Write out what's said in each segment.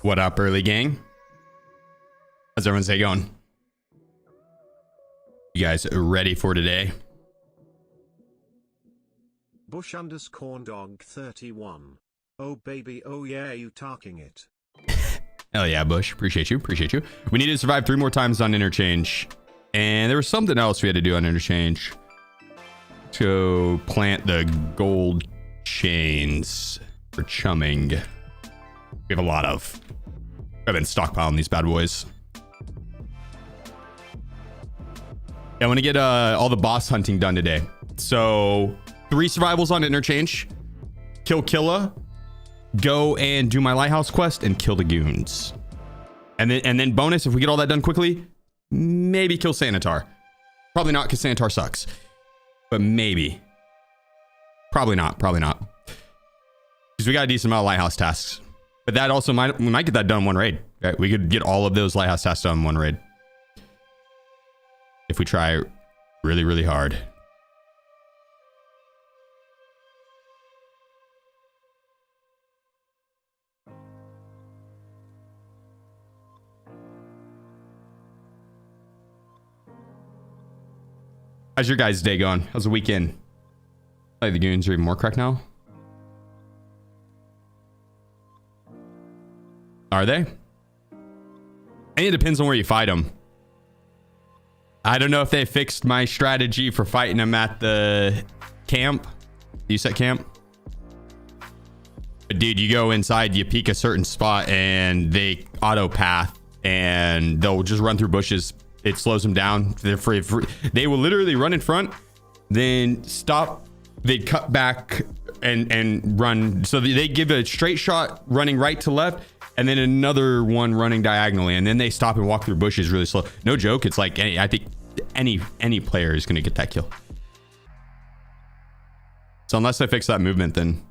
What up, early gang? How's everyone's day going? You guys ready for today? Bush underscore dog 31. Oh baby, oh yeah, you talking it. Hell yeah, Bush. Appreciate you. Appreciate you. We need to survive 3 more times on Interchange. And there was something else we had to do on Interchange. To plant the gold chains for chumming. We have a lot of. I've been stockpiling these bad boys. Yeah, I want to get all the boss hunting done today. So 3 survivals on Interchange. Kill Killa. Go and do my Lighthouse quest and kill the goons. And then bonus, if we get all that done quickly, maybe kill Sanitar. Probably not, because Sanitar sucks. But maybe. Probably not. Probably not. Because we got a decent amount of Lighthouse tasks. But that also we might get that done in one raid. Right? We could get all of those Lighthouse tasks done in one raid. If we try really, really hard. How's your guys' day going? How's the weekend? Like the goons are even more cracked now. Are they? I think it depends on where you fight them. I don't know if they fixed my strategy for fighting them at the camp. You set camp? But dude, you go inside, you peek a certain spot and they auto path and they'll just run through bushes. It slows them down. They're free. They will literally run in front, then stop. They'd cut back and run. So they give a straight shot running right to left, and then another one running diagonally, and then they stop and walk through bushes really slow. No joke. It's like I think any player is gonna get that kill. So unless they fix that movement, then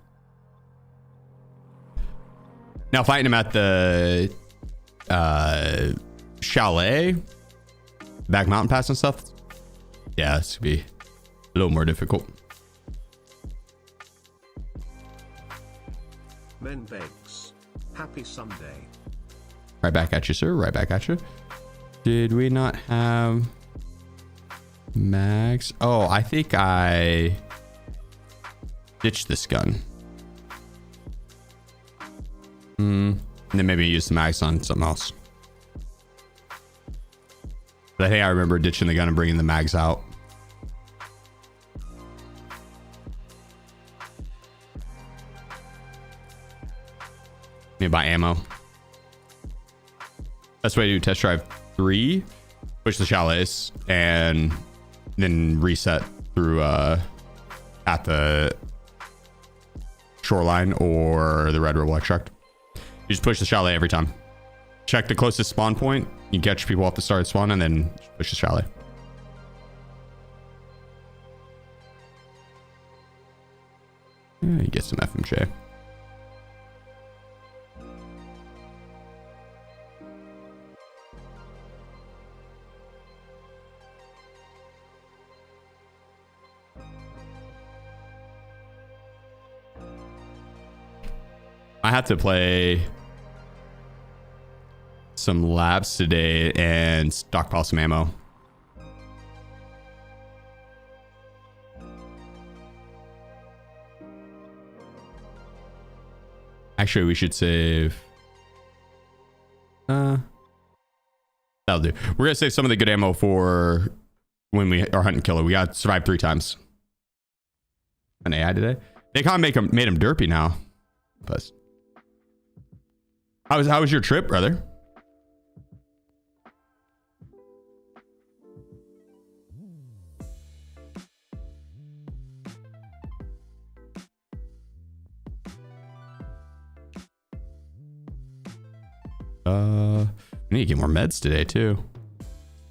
now fighting them at the chalet. Back mountain pass and stuff. Yeah, this could be a little more difficult. Men begs. Happy Sunday. Right back at you, sir. Right back at you. Did we not have mags? Oh, I think I ditched this gun. And then maybe use the mags on something else. But I think I remember ditching the gun and bringing the mags out. Need to buy ammo. Best way to do test drive 3. Push the chalets and then reset through at the shoreline or the red rebel extract. You just push the chalet every time. Check the closest spawn point. You catch people off the start spawn and then push the chalet. Yeah, you get some FMJ. I have to play some labs today and stockpile some ammo. Actually, we should save. That'll do. We're gonna save some of the good ammo for when we are hunting killer. We got to survive 3 times. An AI today. They kind of made him derpy now. But how was your trip, brother? We need to get more meds today too.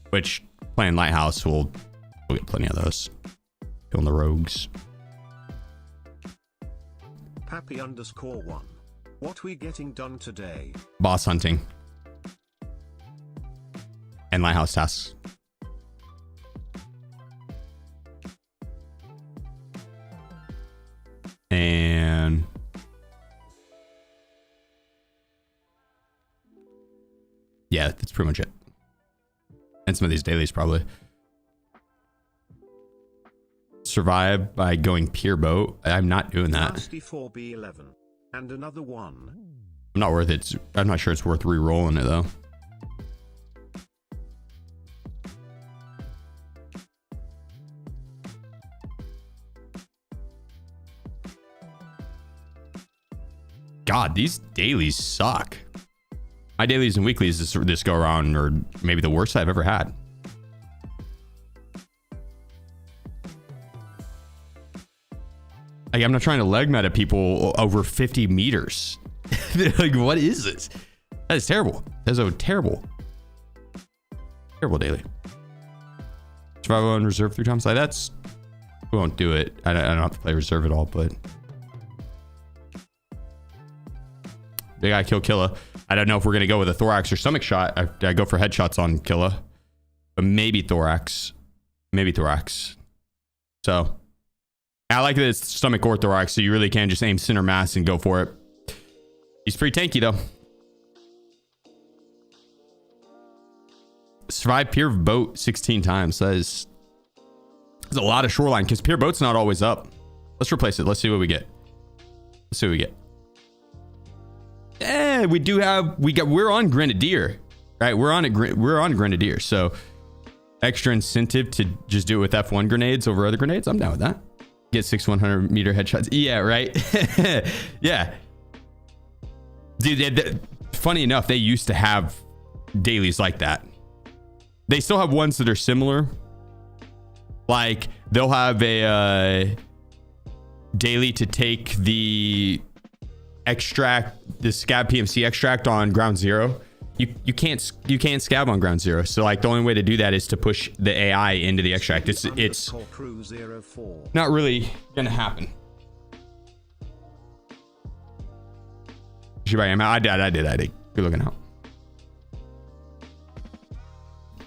Which playing Lighthouse we'll get plenty of those. Killing the rogues. Pappy underscore 1. What we getting done today? Boss hunting. And Lighthouse tasks. And pretty much it. And some of these dailies probably. Survive by going pier boat. I'm not doing that. 4B11 and another one. I'm not worth it. I'm not sure it's worth re-rolling it though. God, these dailies suck. My dailies and weeklies this go around are maybe the worst I've ever had. Like, I'm not trying to leg meta people over 50 meters. Like, what is this? That is terrible. That is a terrible daily. Survival on reserve 3 times. Like, that's, we won't do it. I don't have to play reserve at all, but big guy kill Killa. I don't know if we're gonna go with a thorax or stomach shot. I go for headshots on Killa, but maybe thorax. Maybe thorax. So I like that it's stomach or thorax, so you really can just aim center mass and go for it. He's pretty tanky though. Survive pier boat 16 times. That's a lot of shoreline because pier boat's not always up. Let's replace it. Let's see what we get. Let's see what we get. We do have, we're on Grenadier, right? We're on Grenadier. So extra incentive to just do it with F1 grenades over other grenades. I'm down with that. Get 100 meter headshots. Yeah, right. Yeah. Dude, funny enough, they used to have dailies like that. They still have ones that are similar. Like they'll have a daily to take the extract, the scab PMC extract on ground zero. You can't scab on ground zero. So like the only way to do that is to push the AI into the extract. It's not really gonna happen. I did. Good looking out.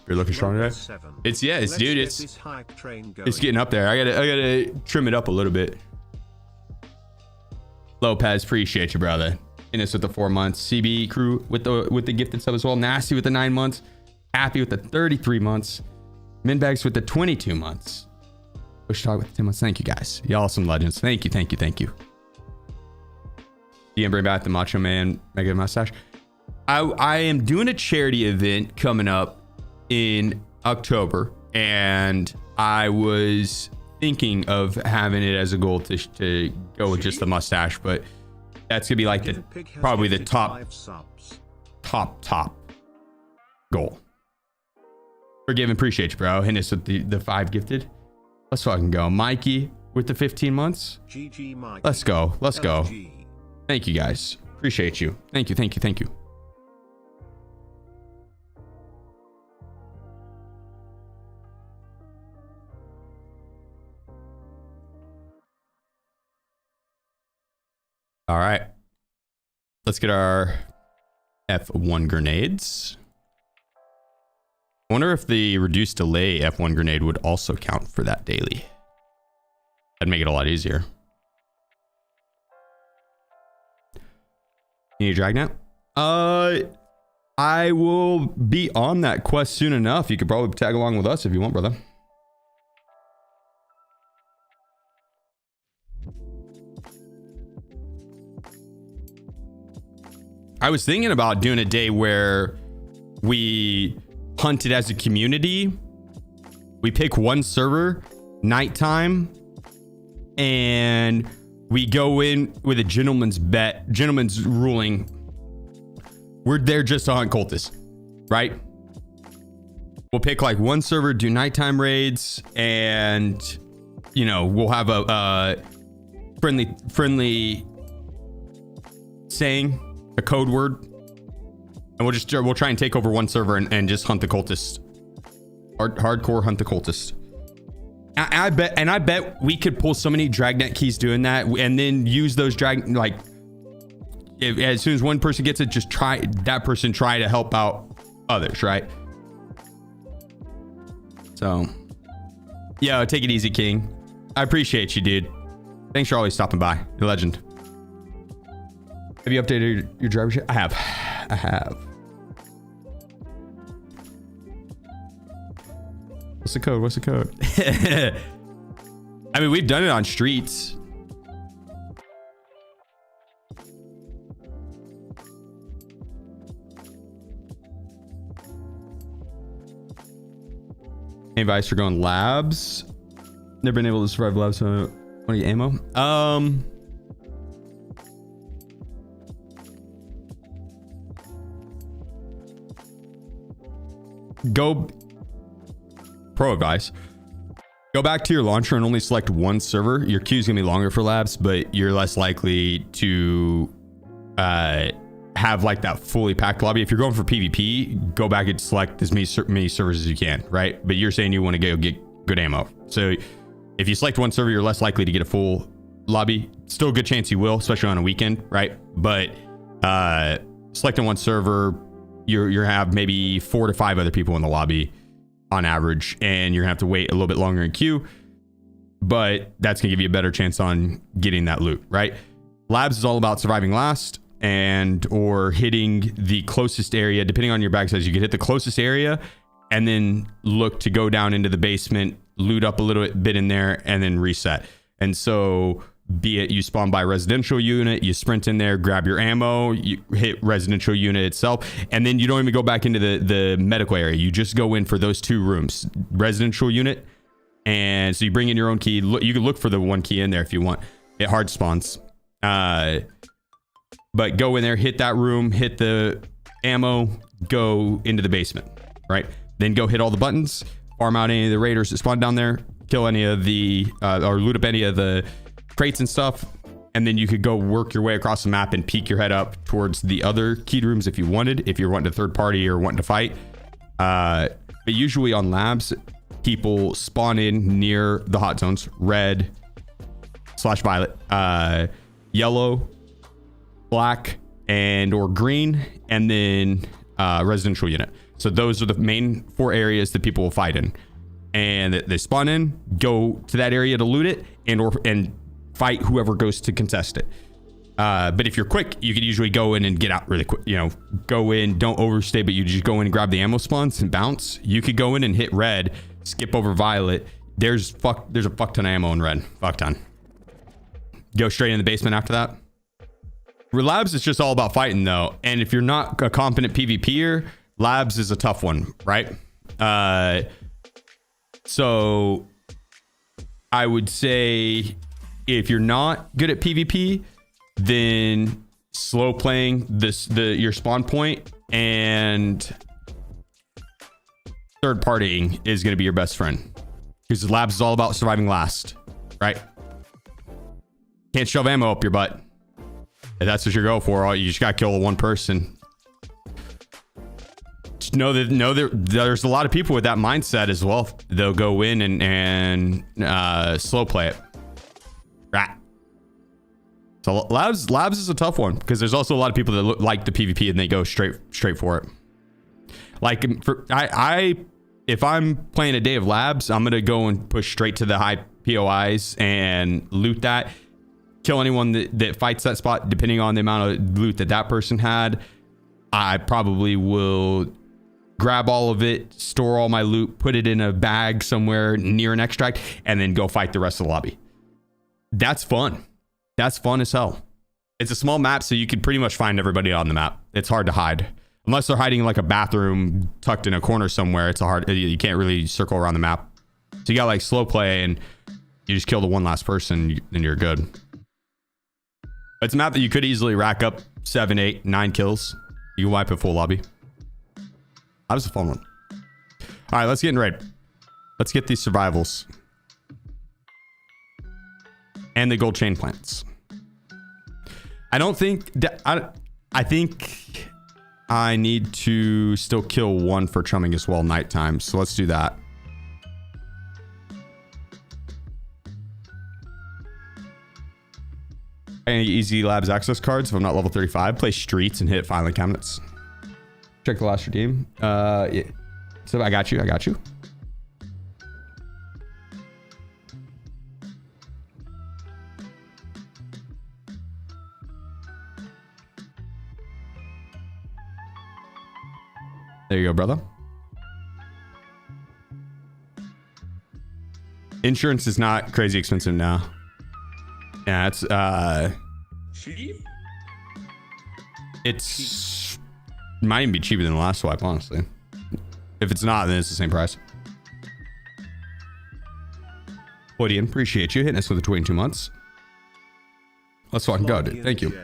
You're looking strong today. It's dude. It's getting up there. I gotta trim it up a little bit. Lopez, appreciate you, brother. Innes with the 4 months. CB crew with the gifted sub as well. Nasty with the 9 months. Happy with the 33 months. Minbags with the 22 months. Push Talk with the 10 months. Thank you guys. Y'all some legends. Thank you. DM bring back the Macho Man Mega Mustache. I am doing a charity event coming up in October, and I was thinking of having it as a goal to go with just the mustache, but that's gonna be like probably the top goal. Forgive and appreciate you, bro. Hit us with the 5 gifted. Let's fucking go. Mikey with the 15 months. Let's go. Thank you guys. Appreciate you. Thank you. All right, let's get our F1 grenades. I wonder if the reduced delay F1 grenade would also count for that daily. That'd make it a lot easier. You need a drag now? I will be on that quest soon enough. You could probably tag along with us if you want, brother. I was thinking about doing a day where we hunted as a community. We pick one server, nighttime, and we go in with a gentleman's ruling. We're there just to hunt cultists, right? We'll pick like one server, do nighttime raids, and you know, we'll have a friendly saying, a code word, and we'll try and take over one server and just hunt the cultists. Hardcore hunt the cultists. I bet we could pull so many dragnet keys doing that, and then use those as soon as one person gets it, just try to help out others, right? So yeah, take it easy, King. I appreciate you, dude. Thanks for always stopping by. You're a legend. Have you updated your driver sheet? I have. What's the code? What's the code? I mean, we've done it on streets. Any advice for going labs? Never been able to survive labs, so I want to get ammo. Go pro advice. Go back to your launcher and only select one server. Your queue's gonna be longer for labs, but you're less likely to have like that fully packed lobby. If you're going for PvP, go back and select as many servers as you can, right? But you're saying you want to go get good ammo. So if you select one server, you're less likely to get a full lobby. Still a good chance you will, especially on a weekend, right? But selecting one server, you have maybe 4 to 5 other people in the lobby on average, and you're gonna have to wait a little bit longer in queue, but that's gonna give you a better chance on getting that loot, right? Labs is all about surviving last and or hitting the closest area. Depending on your bag size, you could hit the closest area and then look to go down into the basement, loot up a little bit in there, and then reset. And so be it you spawn by residential unit, you sprint in there, grab your ammo, you hit residential unit itself, and then you don't even go back into the medical area. You just go in for those 2 rooms, residential unit. And so you bring in your own key. You can look for the 1 key in there if you want. It hard spawns. But go in there, hit that room, hit the ammo, go into the basement, right? Then go hit all the buttons, farm out any of the raiders that spawn down there, kill any of the, or loot up any of the crates and stuff. And then you could go work your way across the map and peek your head up towards the other keyed rooms if you wanted, if you're wanting to third party or wanting to fight. But usually on labs, people spawn in near the hot zones, red / violet, yellow, black, and or green, and then residential unit. So those are the main 4 areas that people will fight in, and they spawn in, go to that area to loot it, and fight whoever goes to contest it. But if you're quick, you can usually go in and get out really quick. You know, go in, don't overstay, but you just go in and grab the ammo spawns and bounce. You could go in and hit red, skip over violet. There's a fuck ton of ammo in red. Fuck ton. Go straight in the basement after that. Labs is just all about fighting though. And if you're not a competent PvPer, labs is a tough one, right? So I would say if you're not good at PvP, then slow playing your spawn point and third partying is going to be your best friend, because labs is all about surviving last, right? Can't shove ammo up your butt. If that's what you're going for, you just got to kill 1 person. Just know that there's a lot of people with that mindset as well. They'll go in and slow play it. Right. So labs is a tough one, because there's also a lot of people that like the PvP and they go straight for it. Like if I'm playing a day of labs, I'm gonna go and push straight to the high POIs and loot that. Kill anyone that fights that spot, depending on the amount of loot that person had. I probably will grab all of it, store all my loot, put it in a bag somewhere near an extract, and then go fight the rest of the lobby. That's fun. That's fun as hell. It's a small map, so you can pretty much find everybody on the map. It's hard to hide. Unless they're hiding in like a bathroom tucked in a corner somewhere, you can't really circle around the map. So you got like slow play, and you just kill the 1 last person, and you're good. It's a map that you could easily rack up 7, 8, 9 kills. You can wipe a full lobby. That was a fun one. All right, let's get in raid. Let's get these survivals. And the gold chain plants. I don't think... I think I need to still kill 1 for chumming as well nighttime. So let's do that. Any easy labs access cards if I'm not level 35? Play streets and hit filing cabinets. Check the last redeem. Yeah. So I got you. There you go, brother. Insurance is not crazy expensive now. Yeah, Cheap? it's might even be cheaper than the last swipe, honestly. If it's not, then it's the same price. Woodian, appreciate you hitting us with the 22 months. Let's fucking go, dude. Thank you.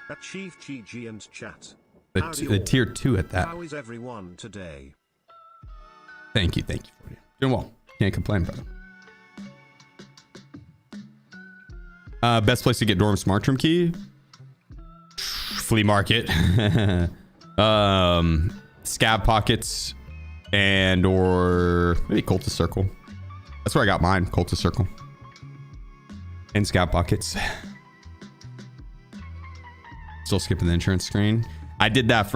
At SheefGG and chat. The tier 2 at that. How is everyone today? Thank you, Woodian. Doing well. Can't complain, brother. Best place to get Dorm Smart Room key? Flea market. Scab pockets and or maybe Cultist Circle. That's where I got mine, Cultist Circle. And scab pockets. Still skipping the insurance screen. I did that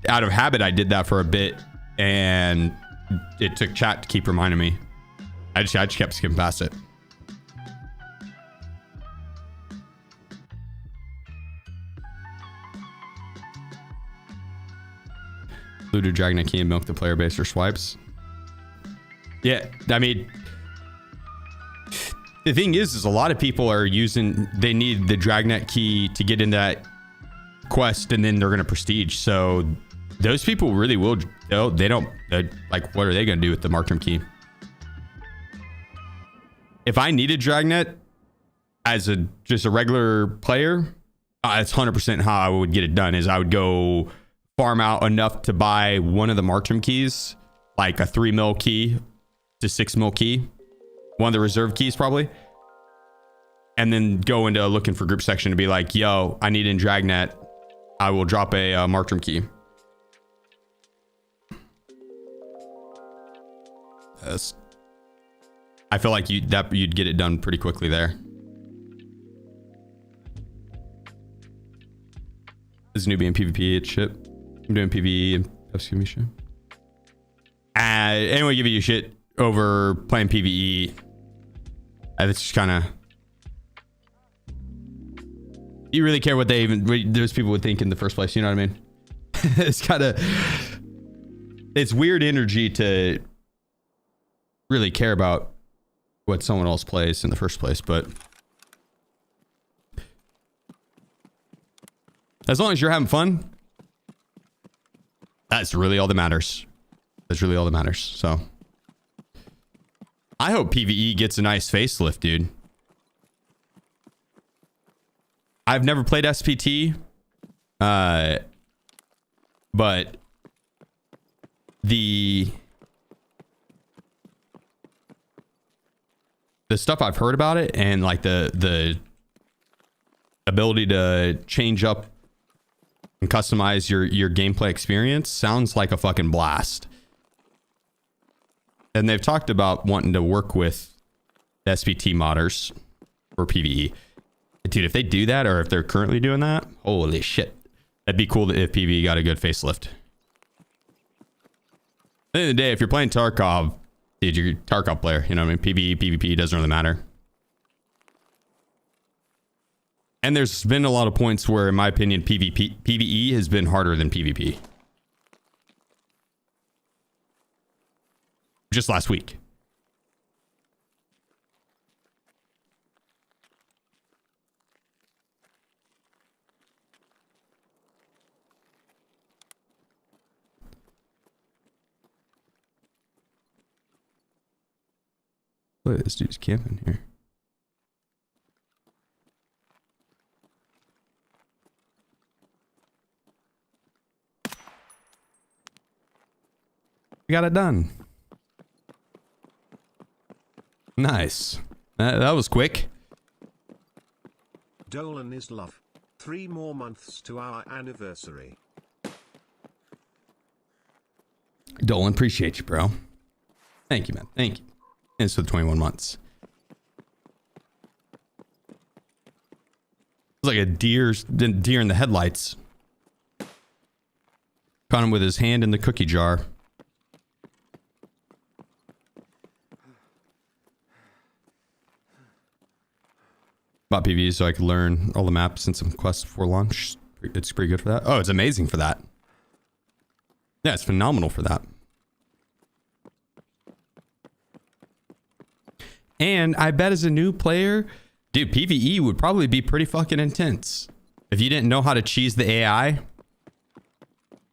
out of habit, I did that for a bit, and it took chat to keep reminding me. I just kept skipping past it. Blue to Dragon Key and milk the player base for swipes. Yeah, I mean, the thing is a lot of people are they need the Dragnet key to get in that quest, and then they're gonna prestige. So those people really will. They don't like. What are they gonna do with the Mark Term key? If I needed Dragnet as just a regular player, that's 100% how I would get it done. Is I would go farm out enough to buy one of the Mark Term keys, like a 3 mil key to 6 mil key, one of the reserve keys probably, and then go into looking for group section to be like, yo, I need in Dragnet. I will drop a Mark Term key. I feel like you'd get it done pretty quickly there. This is newbie in PvP. It's shit. I'm doing PvE and excuse me shit. Anyone giving you shit over playing PvE? It's just kind of. You really care what those people would think in the first place, you know what I mean? It's kind of, it's weird energy to really care about what someone else plays in the first place, but as long as you're having fun, that's really all that matters. That's really all that matters. So I hope PvE gets a nice facelift, dude. I've never played SPT, but the stuff I've heard about it, and like the ability to change up and customize your gameplay experience sounds like a fucking blast. And they've talked about wanting to work with SPT modders for PvE. Dude, if they do that, or if they're currently doing that, holy shit. That'd be cool if PvE got a good facelift. At the end of the day, if you're playing Tarkov, dude, you're a Tarkov player. You know what I mean? PvE, PvP doesn't really matter. And there's been a lot of points where, in my opinion, PvE has been harder than PvP. Just last week. Look at this dude's camping here. We got it done. Nice. That was quick. Dolan is love. 3 more months to our anniversary. Dolan, appreciate you, bro. Thank you, man. Thank you. And it's for the 21 months. It's like a deer in the headlights. Caught him with his hand in the cookie jar. Bought PvE so I could learn all the maps and some quests before launch. It's pretty good for that. Oh, it's amazing for that. Yeah, it's phenomenal for that. And I bet as a new player, dude, PvE would probably be pretty fucking intense. If you didn't know how to cheese the AI,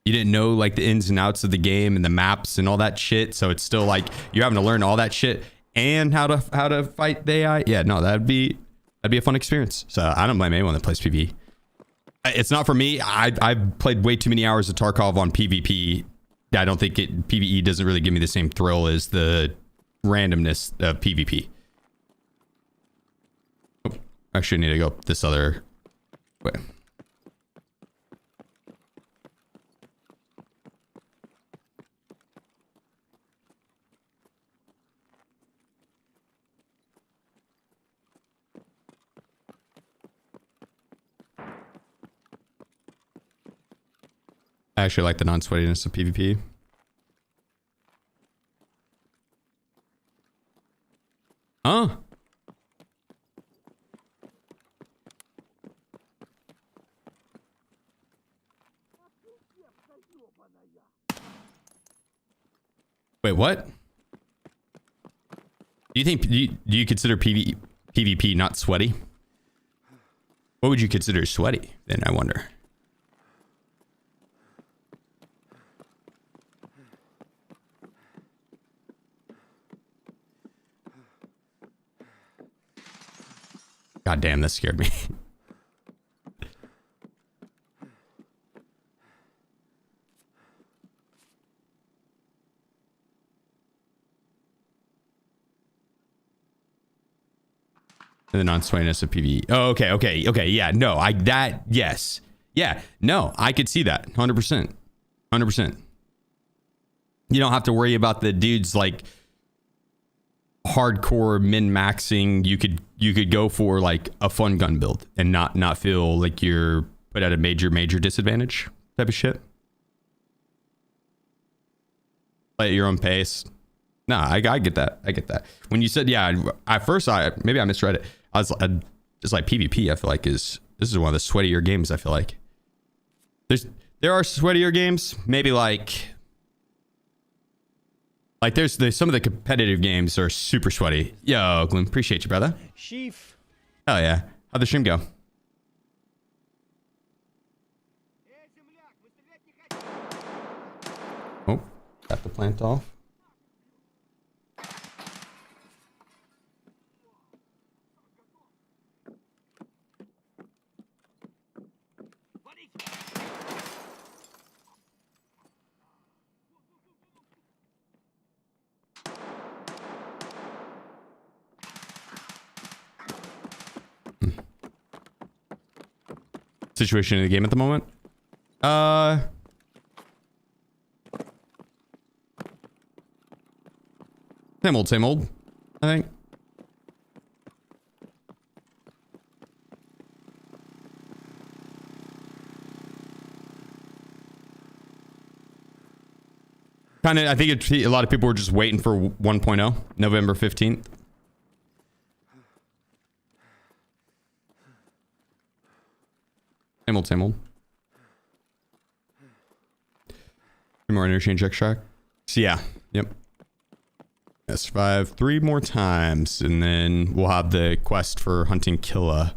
you didn't know like the ins and outs of the game and the maps and all that shit. So it's still like you're having to learn all that shit and how to fight the AI. Yeah, no, that'd be a fun experience. So I don't blame anyone that plays PvE. It's not for me. I've played way too many hours of Tarkov on PvP. I don't think PvE doesn't really give me the same thrill as the randomness of PvP. Oh, I actually need to go this other way. I actually like the non-sweatiness of PvP. Huh? Wait, what? Do you think do you consider PvP not sweaty? What would you consider sweaty then, I wonder? God damn, that scared me. And the non-sweatiness of PvE. Oh, okay. Yeah, no, yes. Yeah, no, I could see that. 100%. 100%. You don't have to worry about the dudes like hardcore min-maxing. You could go for like a fun gun build and not feel like you're put at a major disadvantage type of shit. Play at your own pace. No, I get that. I get that. When you said, yeah, at first maybe I misread it. I was just like PvP. I feel like this is one of the sweatier games. I feel like there are sweatier games. Maybe like there's some of the competitive games are super sweaty. Yo, Gloom, appreciate you, brother. Sheef. Hell yeah. How'd the stream go? Oh, got the plant off. Situation in the game at the moment. Same old, I think. I think a lot of people were just waiting for 1.0, November 15th. Same old. 3 more interchange extract. So yeah, yep. Survive 3 more times, and then we'll have the quest for hunting Killa.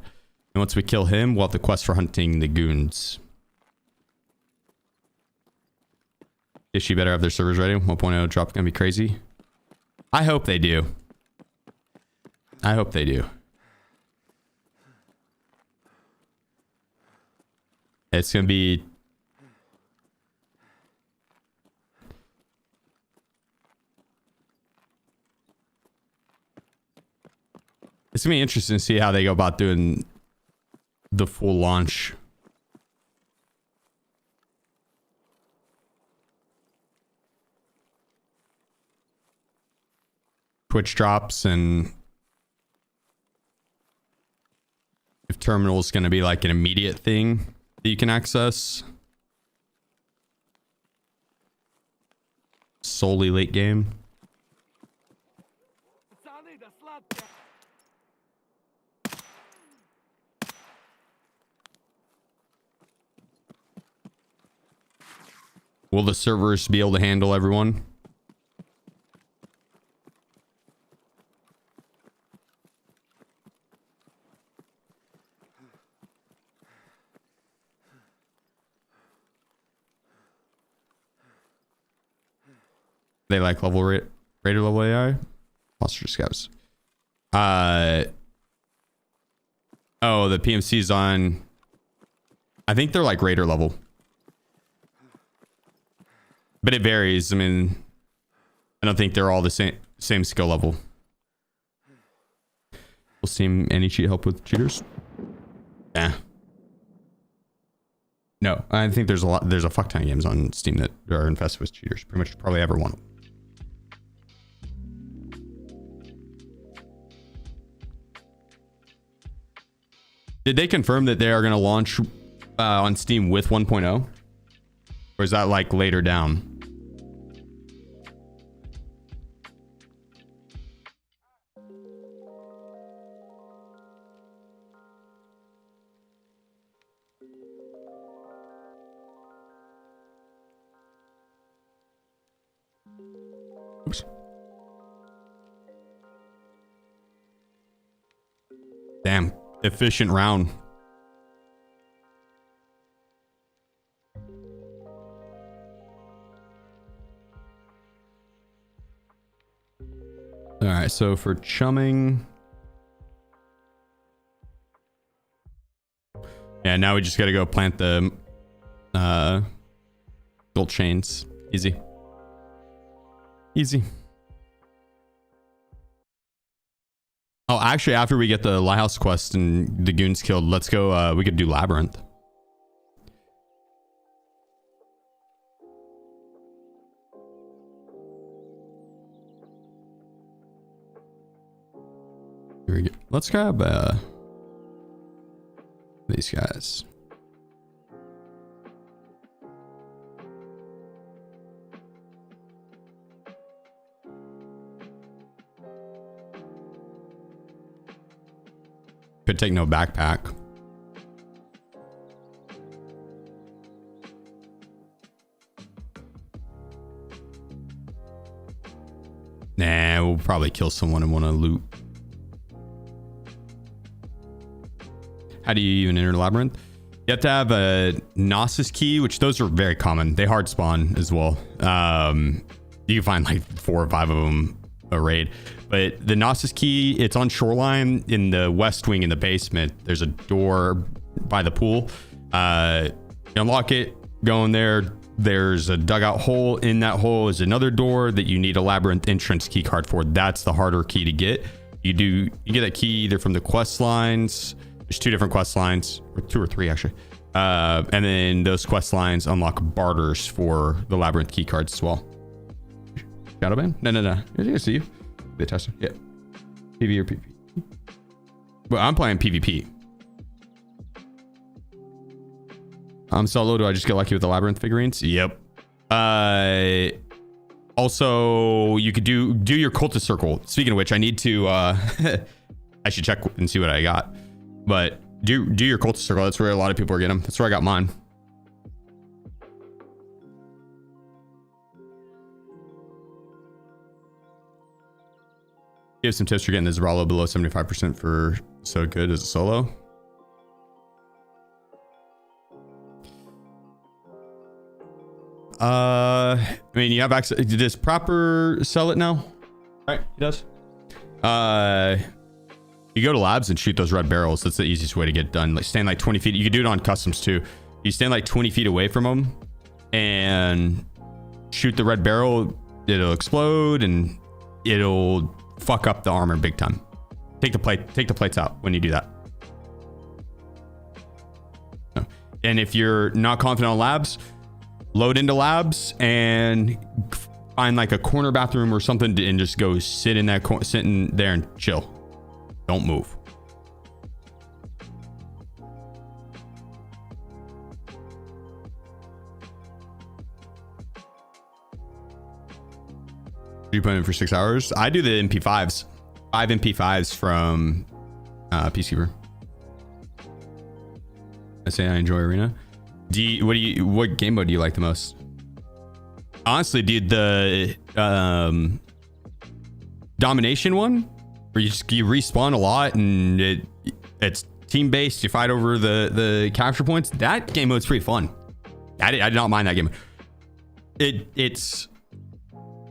And once we kill him, we'll have the quest for hunting the goons. Is she better have their servers ready? 1.0 drop gonna be crazy. I hope they do. I hope they do. It's gonna be interesting to see how they go about doing the full launch. Twitch drops, and if terminal is going to be like an immediate thing that you can access solely late game. Will the servers be able to handle everyone? They like raider level AI. Monster scouts. Oh, the PMC's on. I think they're like raider level, but it varies. I mean, I don't think they're all the same skill level. Will Steam any cheat help with cheaters? Yeah. No, I think there's a fuck ton of games on Steam that are infested with cheaters. Pretty much probably every one. Did they confirm that they are going to launch on Steam with 1.0? Or is that like later down? Oops. Damn, efficient round. All right, so for chumming, yeah, now we just got to go plant the gold chains. Easy. Easy. Oh, actually, after we get the Lighthouse quest and the goons killed, let's go. We could do Labyrinth. Here we go. Let's grab these guys. Could take no backpack. Nah, we'll probably kill someone and want to loot. How do you even enter Labyrinth? You have to have a Gnosis key, which those are very common. They hard spawn as well. You can find like 4 or 5 of them a raid. But the Gnosis key, it's on Shoreline in the west wing in the basement. There's a door by the pool. You unlock it, go in there. There's a dugout hole. In that hole is another door that you need a Labyrinth entrance key card for. That's the harder key to get. You get that key either from the quest lines. There's 2 different quest lines, or 2 or 3 actually. And then those quest lines unlock barters for the Labyrinth key cards as well. Shadowban? No. I see you. The tester. Yeah. PV or PvP? Well, I'm playing PvP. I'm solo. Do I just get lucky with the Labyrinth figurines? Yep. Also, you could do your cultist circle. Speaking of which, I need to I should check and see what I got. But do your cultist circle. That's where a lot of people are getting them. That's where I got mine. Give some tips for getting this Zeralo below 75% for so good as a solo. I mean, you have access. Does Proper sell it now? All right, he does. You go to labs and shoot those red barrels. That's the easiest way to get done. Like stand like 20 feet. You can do it on customs too. You stand like 20 feet away from them and shoot the red barrel. It'll explode and it'll fuck up the armor big time. Take the plates out when you do that. And if you're not confident on labs, load into labs and find like a corner bathroom or something and just go sit in there and chill. Don't move. You put in for 6 hours? I do the MP5s. 5 MP5s from Peacekeeper. I say I enjoy Arena. What game mode do you like the most? Honestly, dude, the domination one, where you respawn a lot and it's team based. You fight over the capture points. That game mode's pretty fun. I did not mind that game. It's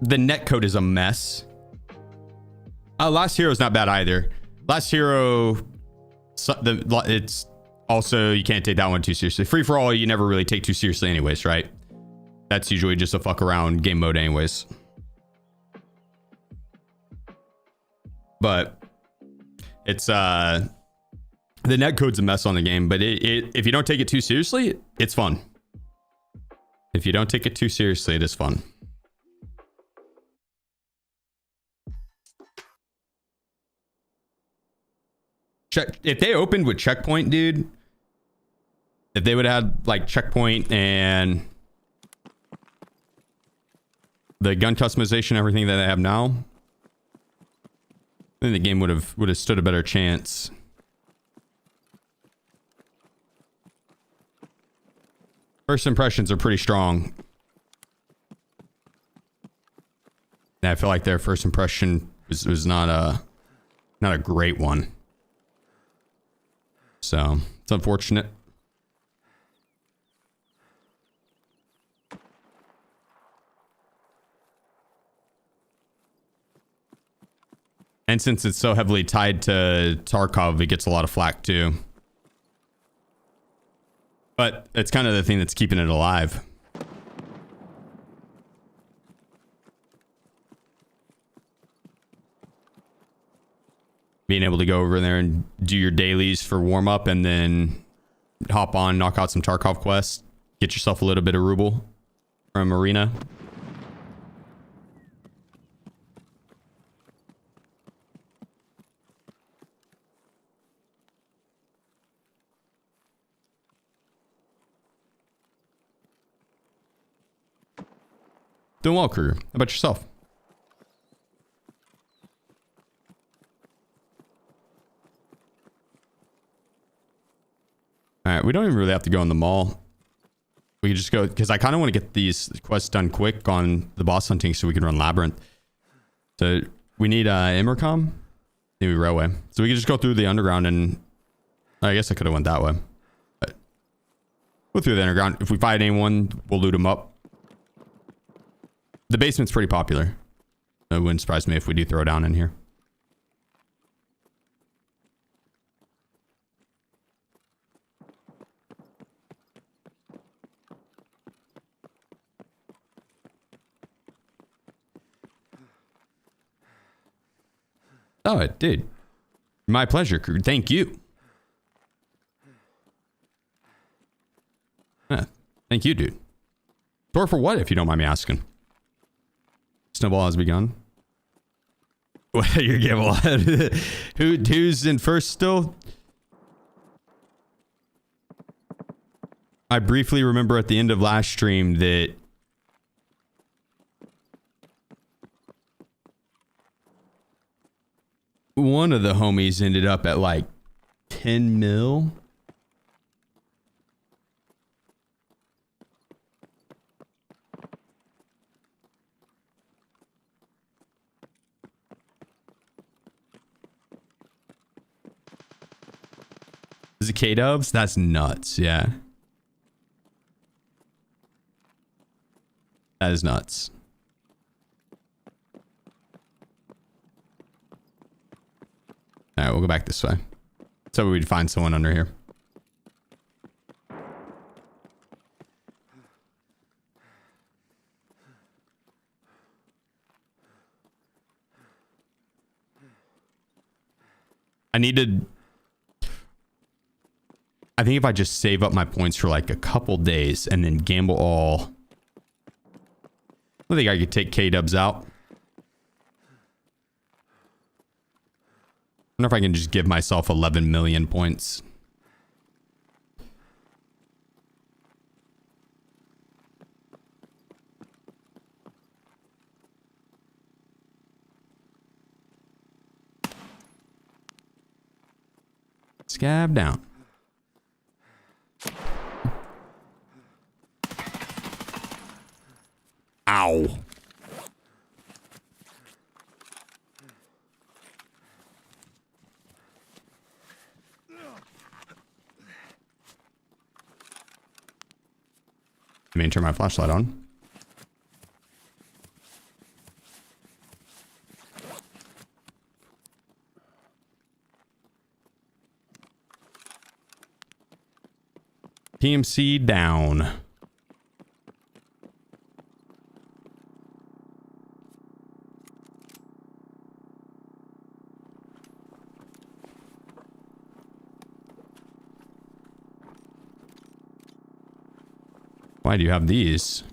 the netcode is a mess. Last Hero is not bad either. Last Hero, it's also, you can't take that one too seriously. Free for all, you never really take too seriously anyways, right? That's usually just a fuck around game mode anyways. But it's the netcode's a mess on the game, but if you don't take it too seriously, it's fun. If you don't take it too seriously, it is fun. If they opened with checkpoint, dude, if they would have had like checkpoint and the gun customization, everything that they have now, I think the game would have stood a better chance. First impressions are pretty strong. And I feel like their first impression was not a great one. So it's unfortunate. And since it's so heavily tied to Tarkov, it gets a lot of flack too. But it's kind of the thing that's keeping it alive. Being able to go over there and do your dailies for warm up and then hop on, knock out some Tarkov quests, get yourself a little bit of ruble from arena. Doing well, Kruger. How about yourself? All right, we don't even really have to go in the mall. We can just go, because I kind of want to get these quests done quick on the boss hunting so we can run Labyrinth. So we need Immercom, maybe Railway. So we can just go through the underground and I guess I could have went that way. But go through the underground. If we fight anyone, we'll loot them up. The basement's pretty popular. It wouldn't surprise me if we do throw down in here. Oh, it did. My pleasure, crew. Thank you. Yeah, thank you, dude. Tour for what, if you don't mind me asking? Snowball has begun. What, your gamble? Who's in first still? I briefly remember at the end of last stream that one of the homies ended up at like 10 mil. Is it K-dubs? That's nuts. Yeah. That is nuts. All right, we'll go back this way. So we'd find someone under here. I think if I just save up my points for like a couple days and then gamble all, I think I could take K-dubs out. I wonder if I can just give myself 11 million points. Scab down. Ow. Let me turn my flashlight on. PMC down. Why do you have these?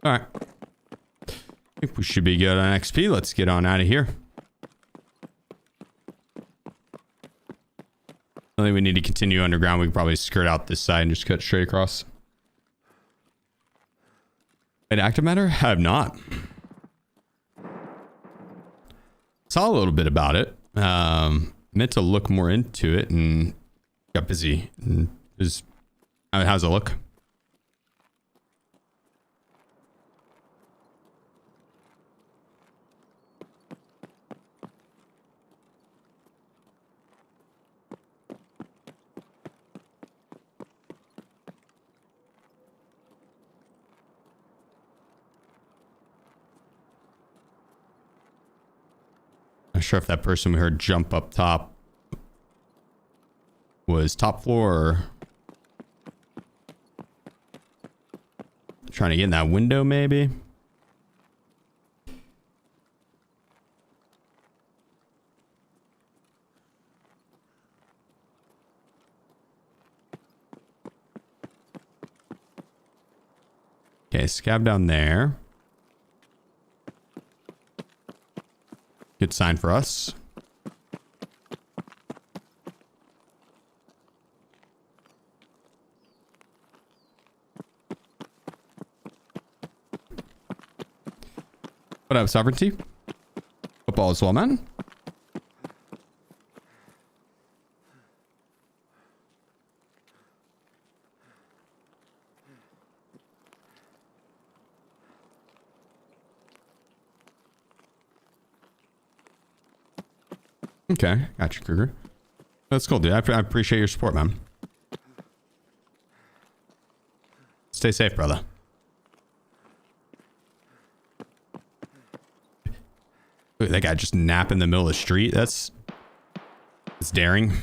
All right. I think we should be good on XP. Let's get on out of here. I think we need to continue underground. We can probably skirt out this side and just cut straight across. An active matter? I have not. Saw a little bit about it. Meant to look more into it and got busy. And how's it look? Not sure if that person we heard jump up top was top floor or trying to get in that window maybe. Okay, scab down there. Good sign for us. What up, Sovereignty? Football as well, man. Okay, gotcha, Kruger. That's cool, dude. I appreciate your support, man. Stay safe, brother. Look, that guy just napping in the middle of the street. That's daring.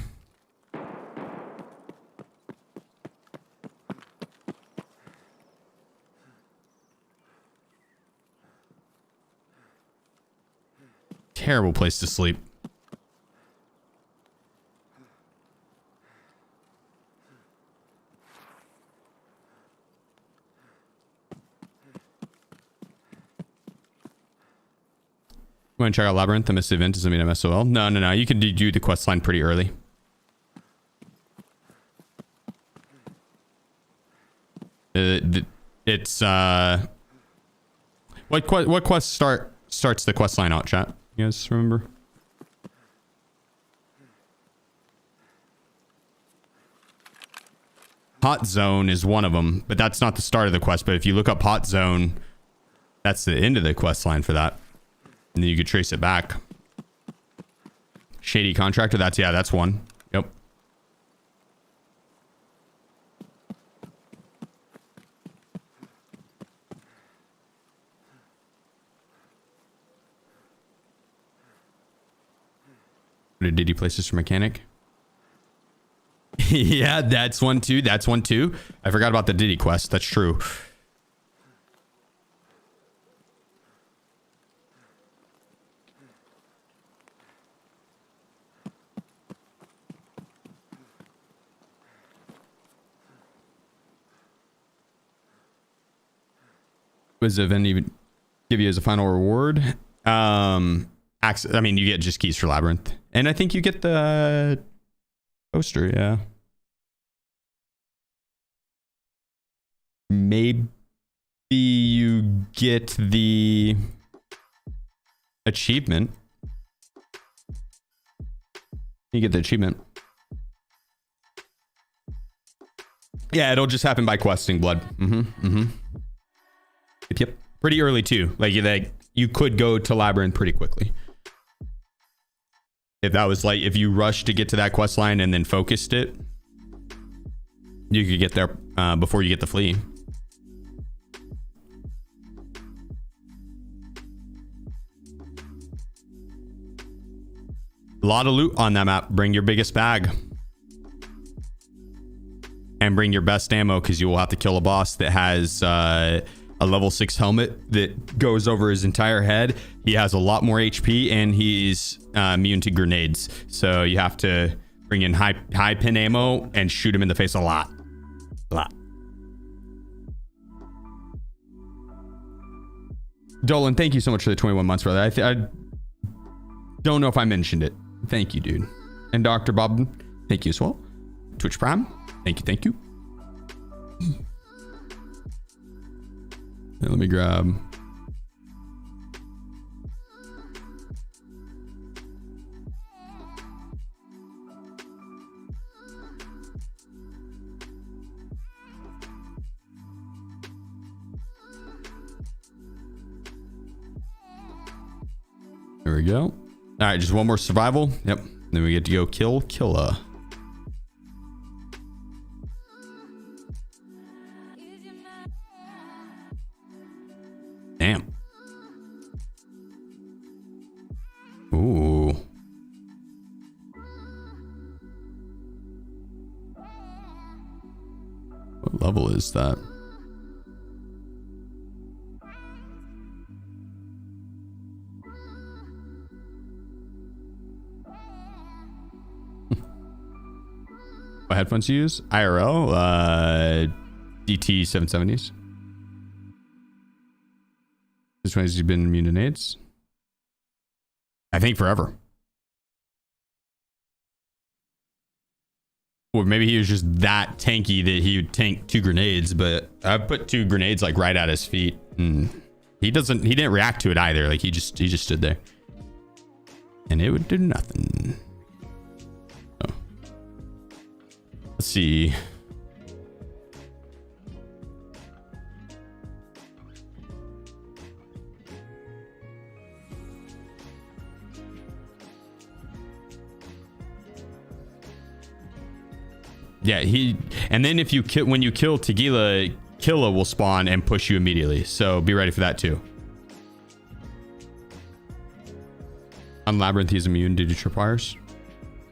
Terrible place to sleep. Want to check out Labyrinth? The missed event doesn't mean MSOL. No. You can do the quest line pretty early. It's what quest starts the quest line out, chat? You guys remember? Hot Zone is one of them, but that's not the start of the quest. But if you look up Hot Zone, that's the end of the quest line for that. And then you could trace it back. Shady Contractor, that's one. Yep. Did he place this for mechanic? Yeah, that's one too. I forgot about the Diddy quest. That's true. Was the event even give you as a final reward? Access, I mean, you get just keys for Labyrinth, and I think you get the poster. Yeah, maybe you get the achievement. You get the achievement. Yeah, it'll just happen by questing blood. Yep. Pretty early too. Like you could go to Labyrinth pretty quickly. If that was like, if you rushed to get to that quest line and then focused it, you could get there before you get the flea. A lot of loot on that map. Bring your biggest bag. And bring your best ammo, because you will have to kill a boss that has a level 6 helmet that goes over his entire head. He has a lot more HP and he's immune to grenades. So you have to bring in high pin ammo and shoot him in the face a lot. Dolan, thank you so much for the 21 months, brother. I don't know if I mentioned it. Thank you, dude. And Dr. Bob, thank you as well. Twitch Prime, thank you. Let me grab. There we go. All right, just one more survival. Yep. Then we get to go kill Killa. Damn. Ooh. What level is that? What headphones you use? IRL, DT 770s. This one has been immune to nades. I think forever. Or maybe he was just that tanky that he would tank 2 grenades, but I put 2 grenades like right at his feet. And he didn't react to it either. Like he just stood there. And it would do nothing. Oh. Let's see. Yeah, and then if you when you kill Tagila, Killa will spawn and push you immediately. So be ready for that too. On Labyrinth, he's immune to tripwires.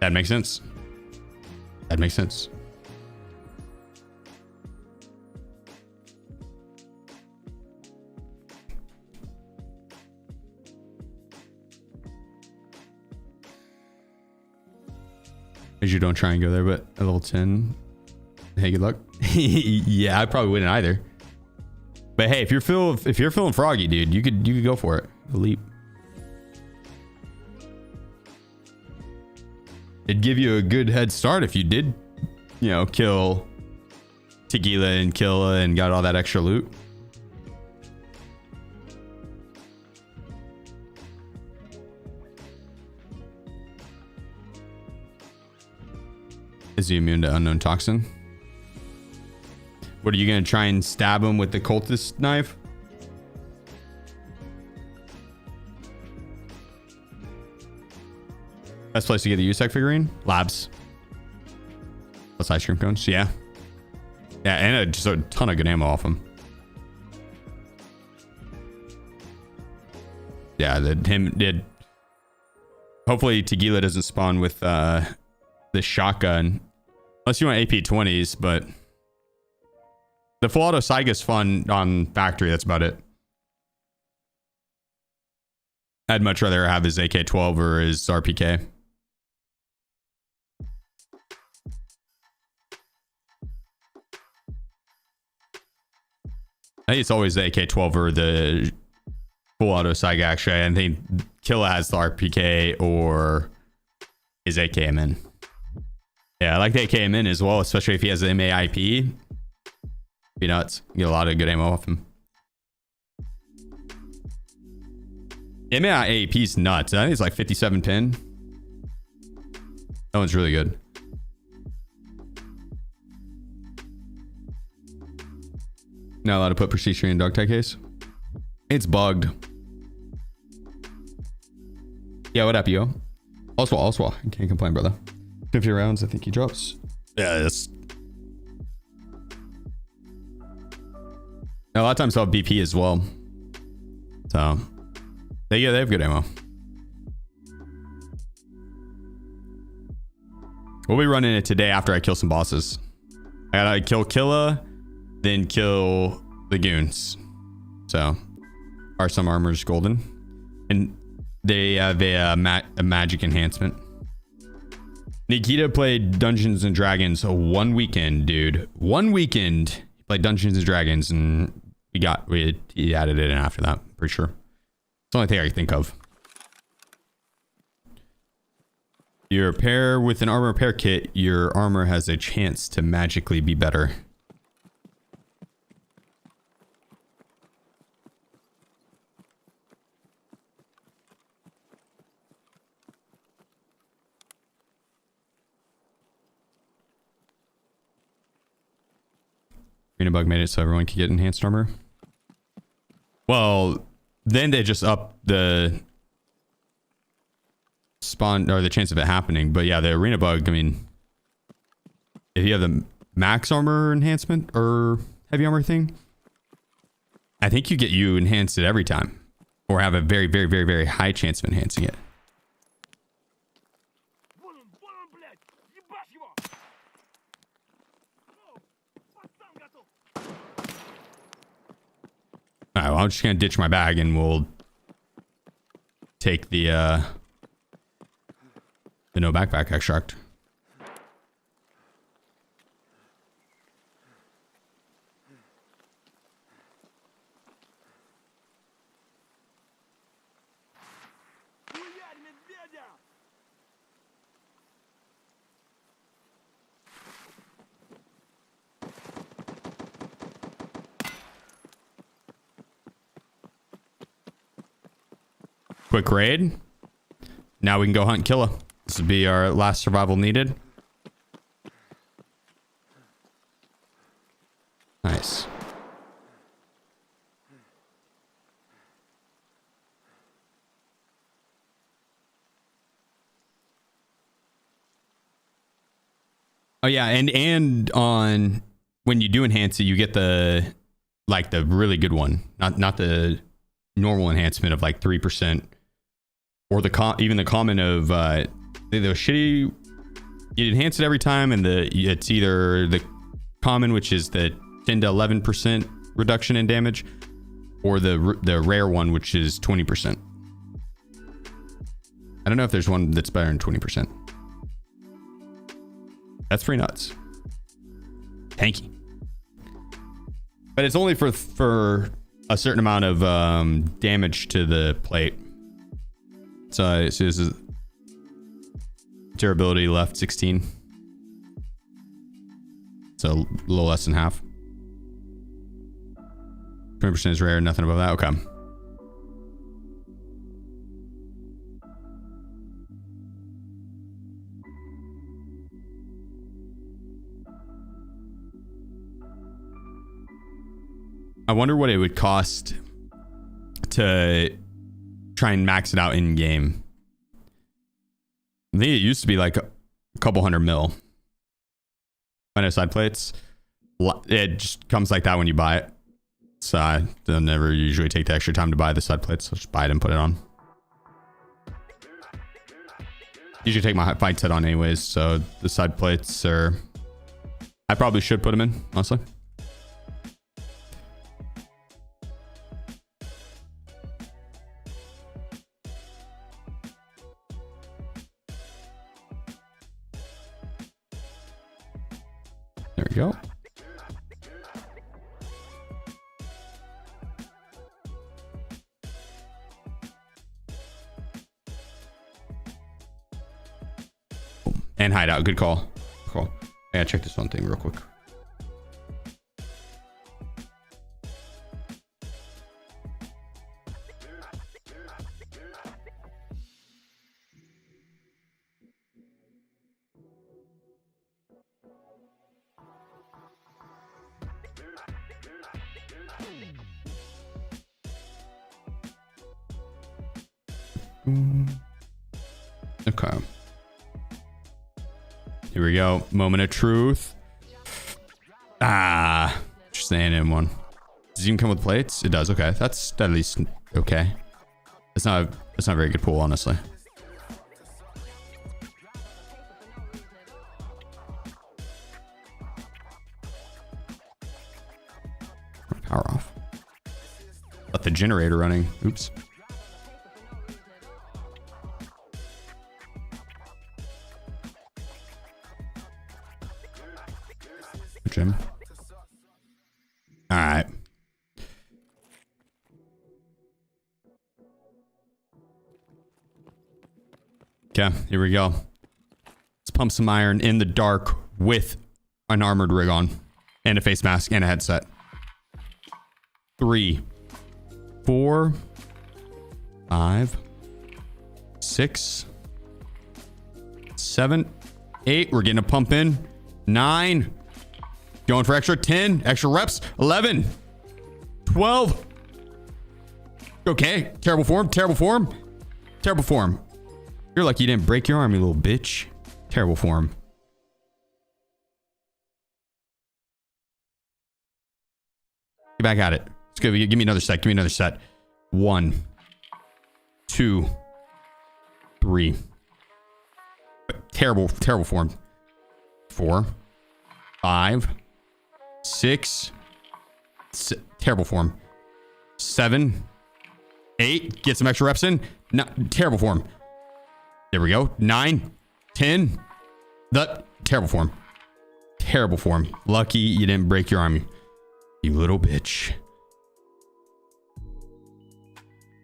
That makes sense. That makes sense. You don't try and go there, but at level 10, hey, good luck. Yeah, I probably wouldn't either. But hey, if you're feeling froggy, dude, you could go for it. The leap. It'd give you a good head start if you did, kill Tagila and Killa and got all that extra loot. Is he immune to unknown toxin? What are you gonna try and stab him with the cultist knife? Best place to get the USEC figurine? Labs. Plus ice cream cones. Yeah. Yeah, and just a ton of good ammo off him. Yeah, hopefully Tagila doesn't spawn with the shotgun. Unless you want AP-20s, but the full auto Saiga's fun on factory. That's about it. I'd much rather have his AK-12 or his RPK. I think it's always the AK-12 or the full auto Saiga, actually. I think Killa has the RPK or his AKMN. Yeah, I like the AKMN as well, especially if he has the MAIP. Be nuts. Get a lot of good ammo off him. MAIP is nuts. I think it's like 57 pin. That one's really good. Not allowed to put procedure in dog tag case. It's bugged. Yeah, what up, yo? Allswell. I can't complain, brother. 50 rounds, I think he drops. Yeah, that's... A lot of times they'll have BP as well. So, they have good ammo. We'll be running it today after I kill some bosses. I gotta kill Killa, then kill the goons. So, are some armors golden? And they have a magic enhancement. Nikita played Dungeons and Dragons one weekend, dude. One weekend, he played Dungeons and Dragons, and he added it in after that. Pretty sure. It's the only thing I can think of. You repair with an armor repair kit, your armor has a chance to magically be better. Arena bug made it so everyone could get enhanced armor. Well, then they just up the spawn or the chance of it happening. But yeah, the arena bug, I mean, if you have the max armor enhancement or heavy armor thing, I think you enhance it every time, or have a very, very, very, very high chance of enhancing it. All right, well, I'm just gonna ditch my bag and we'll take the no backpack extract. Quick raid. Now we can go hunt Killa. This will be our last survival needed. Nice. Oh yeah, and on when you do enhance it, you get the really good one, not the normal enhancement of like 3%. Or even the common of the shitty, you enhance it every time, and it's either the common, which is the 10 to 11% reduction in damage, or the rare one, which is 20%. I don't know if there's one that's better than 20%. That's pretty nuts. Tanky. But it's only for a certain amount of damage to the plate. So this is durability left 16. So a little less than half. 20% is rare, nothing above that. Okay. I wonder what it would cost to try and max it out in game. I think it used to be like a couple hundred mil. I know side plates. It just comes like that when you buy it. So I don't never usually take the extra time to buy the side plates. I'll just buy it and put it on. Usually take my fight set on anyways, so the side plates are... I probably should put them in, honestly. There we go. And hideout. Good call. Cool. I gotta check this one thing real quick. Okay. Here we go. Moment of truth. Ah, just staying in one. Does it even come with plates? It does. Okay, that's at least okay. It's not a very good pool, honestly. Power off. Let the generator running. Oops. Gym. All right. Okay, here we go. Let's pump some iron in the dark with an armored rig on and a face mask and a headset. 3, 4, 5, 6, 7, 8. We're getting a pump in. 9. Going for extra 10. Extra reps. 11. 12. Okay. Terrible form. Terrible form. Terrible form. You're lucky you didn't break your arm, you little bitch. Terrible form. Get back at it. Let's go. Give me another set. Give me another set. 1, 2, 3. Terrible, terrible form. 4, 5, 6. Terrible form. 7, 8. Get some extra reps in. No, terrible form. There we go. 9, 10. The terrible form. Terrible form. Lucky you didn't break your arm, you little bitch.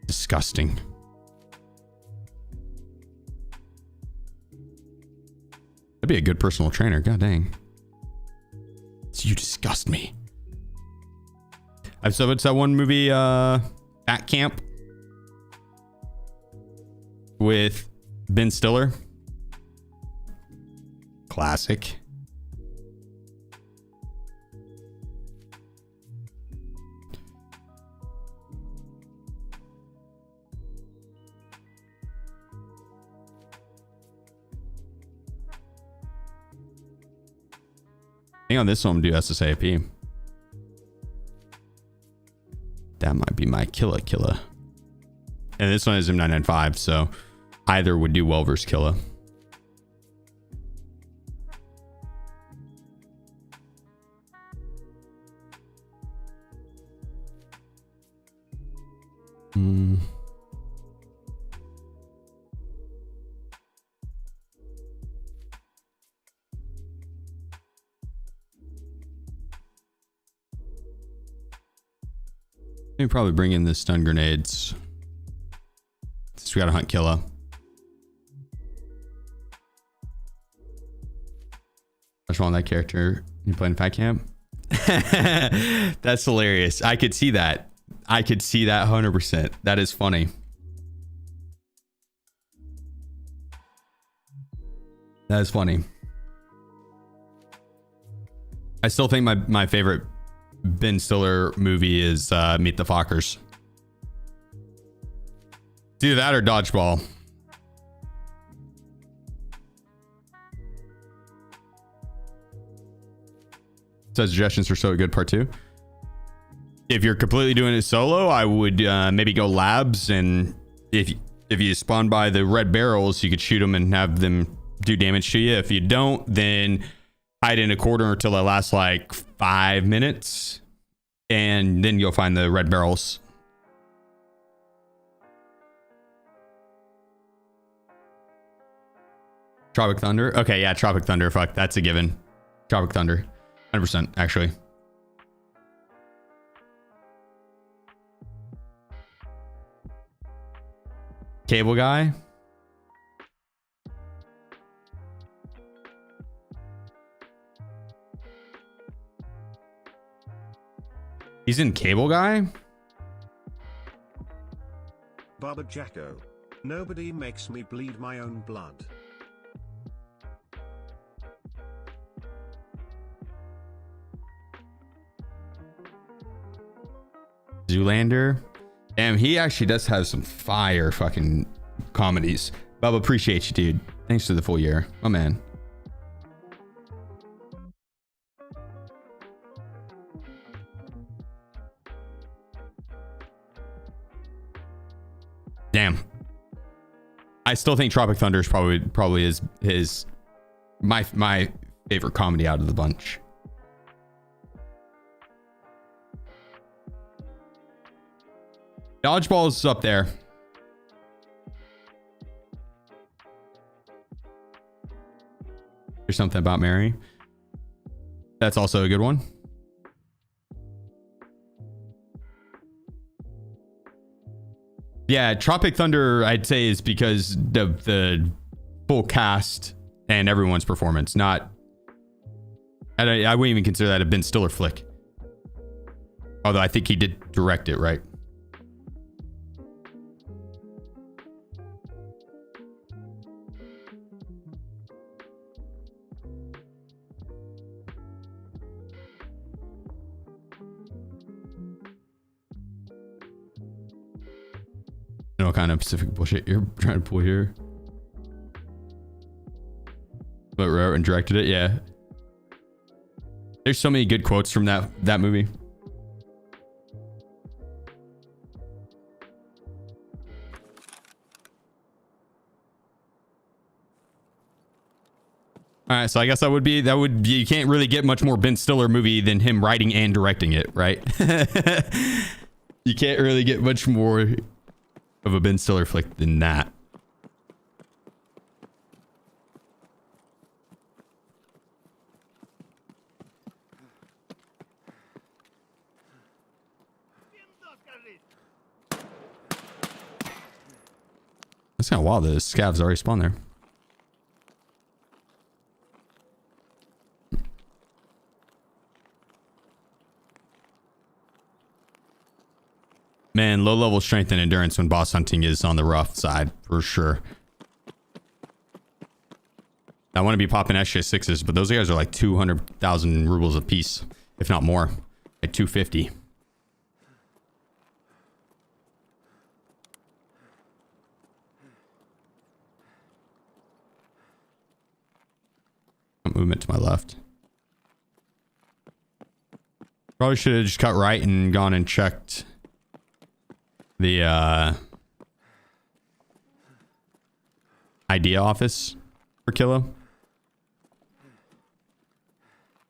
Disgusting. That'd be a good personal trainer. God dang. You disgust me. I've said it's that one movie, Bat Camp, with Ben Stiller. Classic. I think on this one, I'm gonna do SSAP. That might be my killer. And this one is M995, so either would do well versus Killa. Maybe probably bring in the stun grenades. Since we gotta hunt Killa. What's wrong with that character? You playing Fat Camp? That's hilarious. I could see that. I could see that 100%. That is funny. That is funny. I still think my favorite Ben Stiller movie is Meet the Fockers. Do that or Dodgeball. Says suggestions for So Good Part 2. If you're completely doing it solo, I would maybe go labs, and if you spawn by the red barrels, you could shoot them and have them do damage to you. If you don't, then hide in a corner until it lasts like 5 minutes, and then you'll find the red barrels. Tropic Thunder. Okay, yeah, Tropic Thunder. Fuck, that's a given. Tropic Thunder. 100% actually. Cable Guy. He's in Cable Guy? Baba Jacko. Nobody makes me bleed my own blood. Zoolander. Damn, he actually does have some fire fucking comedies. Bubba, appreciate you, dude. Thanks for the full year. My man. Damn. I still think Tropic Thunder is probably is my favorite comedy out of the bunch. Dodgeball's up there. There's Something About Mary. That's also a good one. Yeah, Tropic Thunder, I'd say, is because the full cast and everyone's performance. Not, I wouldn't even consider that a Ben Stiller flick. Although I think he did direct it, right? I don't know what kind of Pacific bullshit you're trying to pull here. But wrote and directed it, yeah. There's so many good quotes from that movie. All right, so I guess that would be you can't really get much more Ben Stiller movie than him writing and directing it, right? You can't really get much more of a Ben Stiller flick than that. That's kind of wild that the scavs already spawned there. Man, low level strength and endurance when boss hunting is on the rough side, for sure. I want to be popping SJ6s, but those guys are like 200,000 rubles a piece, if not more. Like 250. Movement to my left. Probably should have just cut right and gone and checked the idea office for Kilo.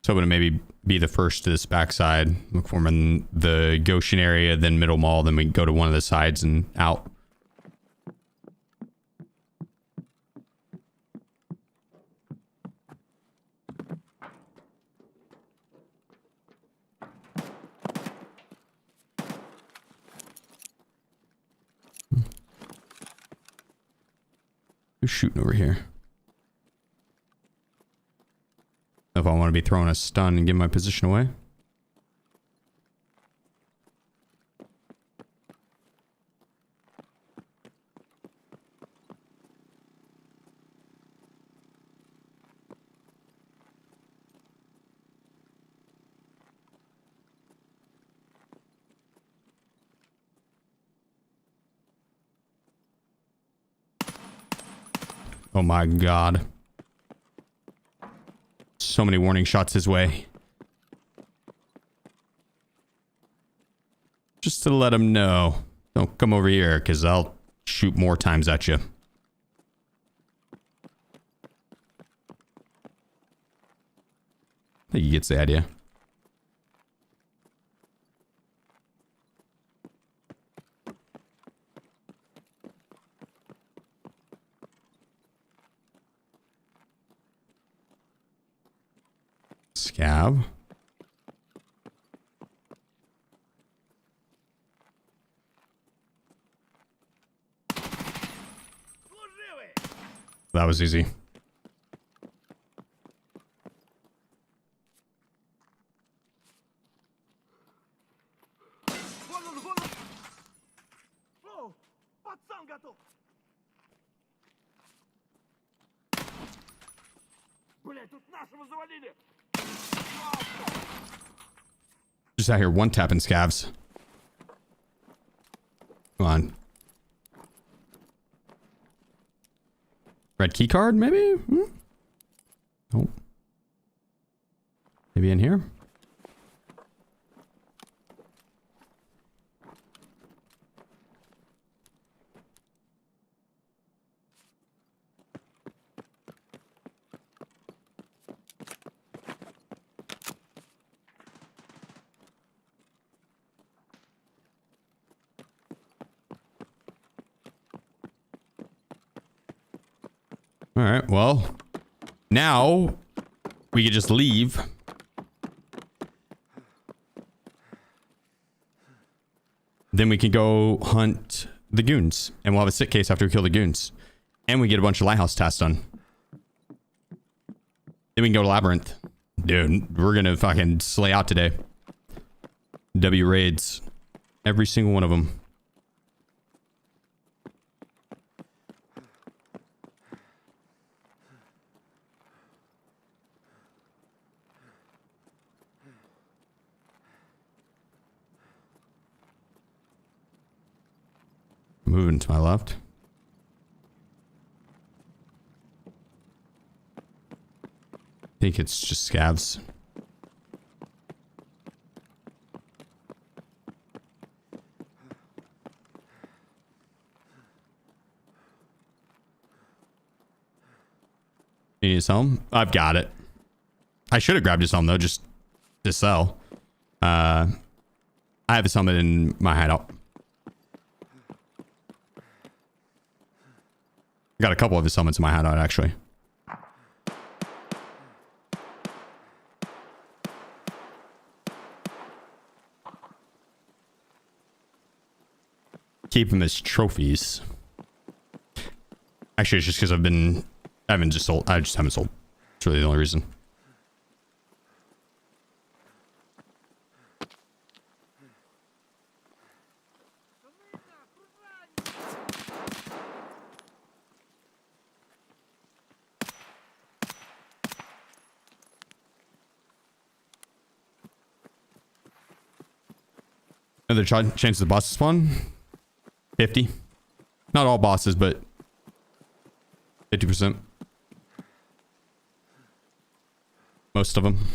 So I'm gonna maybe be the first to this backside. Look for him in the Goshen area, then middle mall, then we go to one of the sides and out. Who's shooting over here? If I want to be throwing a stun and give my position away. Oh my god. So many warning shots his way. Just to let him know. Don't come over here, because I'll shoot more times at you. I think he gets the idea. Scav. That was easy. Just out here one tapping scavs. Come on. Red key card, maybe? Oh. Maybe in here? All right, well, now we could just leave. Then we can go hunt the goons, and we'll have a sick case after we kill the goons. And we get a bunch of Lighthouse tasks done. Then we can go to Labyrinth. Dude, we're gonna fucking slay out today. W raids. Every single one of them. Moving to my left. I think it's just scavs. You need his helm? I've got it. I should have grabbed his helm though, just to sell. I have his helmet in my hideout. I got a couple of his helmets in my hideout, actually. Keep them as trophies. Actually, it's just because I haven't just sold. I just haven't sold. It's really the only reason. Another chance the bosses spawn? 50. Not all bosses, but 50%. Most of them.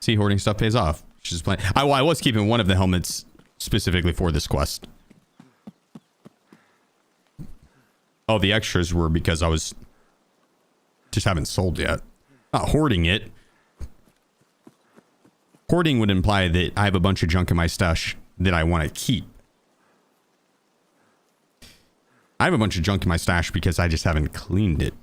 See, hoarding stuff pays off. Just playing. I was keeping one of the helmets specifically for this quest. Oh, the extras were because I was just haven't sold yet. Not hoarding it. Hoarding would imply that I have a bunch of junk in my stash that I want to keep. I have a bunch of junk in my stash because I just haven't cleaned it.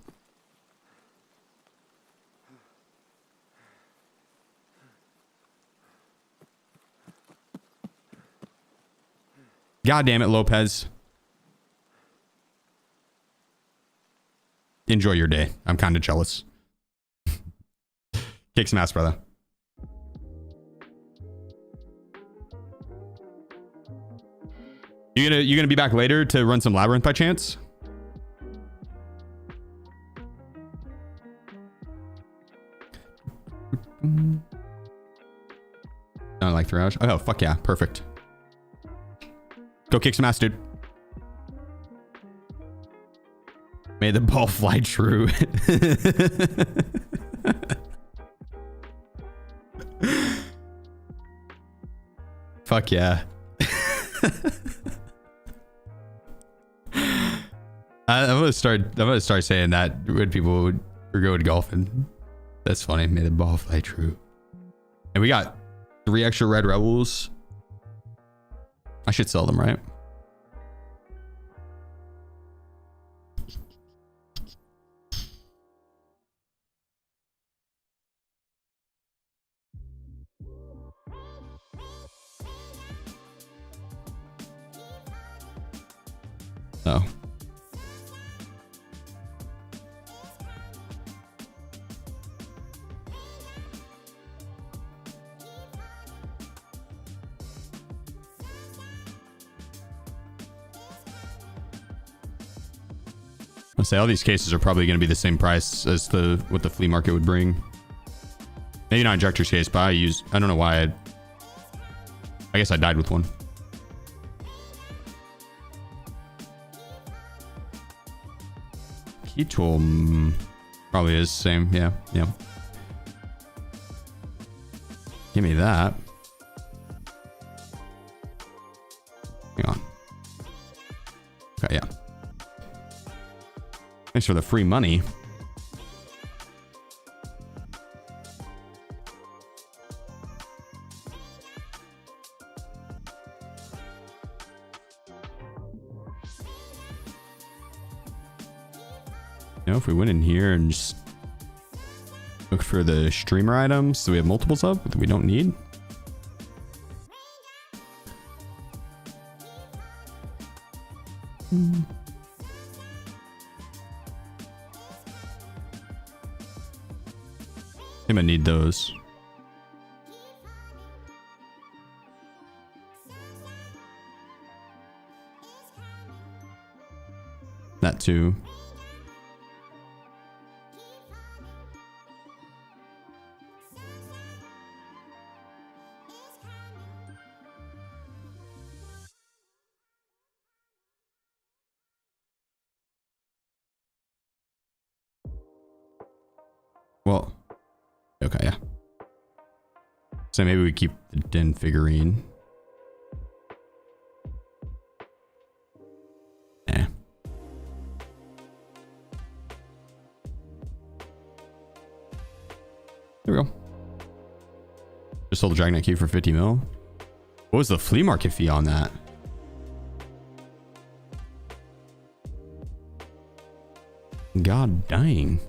God damn it, Lopez. Enjoy your day. I'm kind of jealous. Kick some ass, brother. You gonna be back later to run some Labyrinth by chance? I like 3 hours. Oh fuck yeah, perfect. Go kick some ass, dude. May the ball fly true. Fuck yeah. I'm gonna start saying that when people are going golfing. That's funny. May the ball fly true. And we got 3 extra red rebels. I should sell them, right? Oh. I'll say all these cases are probably going to be the same price as what the flea market would bring. Maybe not injector's case, but I don't know why I guess I died with one. Key tool probably is same. Yeah, yeah. Give me that. Hang on. Okay, yeah. Thanks for the free money. You know, if we went in here and just look for the streamer items that we have multiples of that we don't need. I might need those. That too. Well, okay, yeah. So maybe we keep the den figurine. Eh. There we go. Just sold the Dragonite key for 50 mil. What was the flea market fee on that? God dang.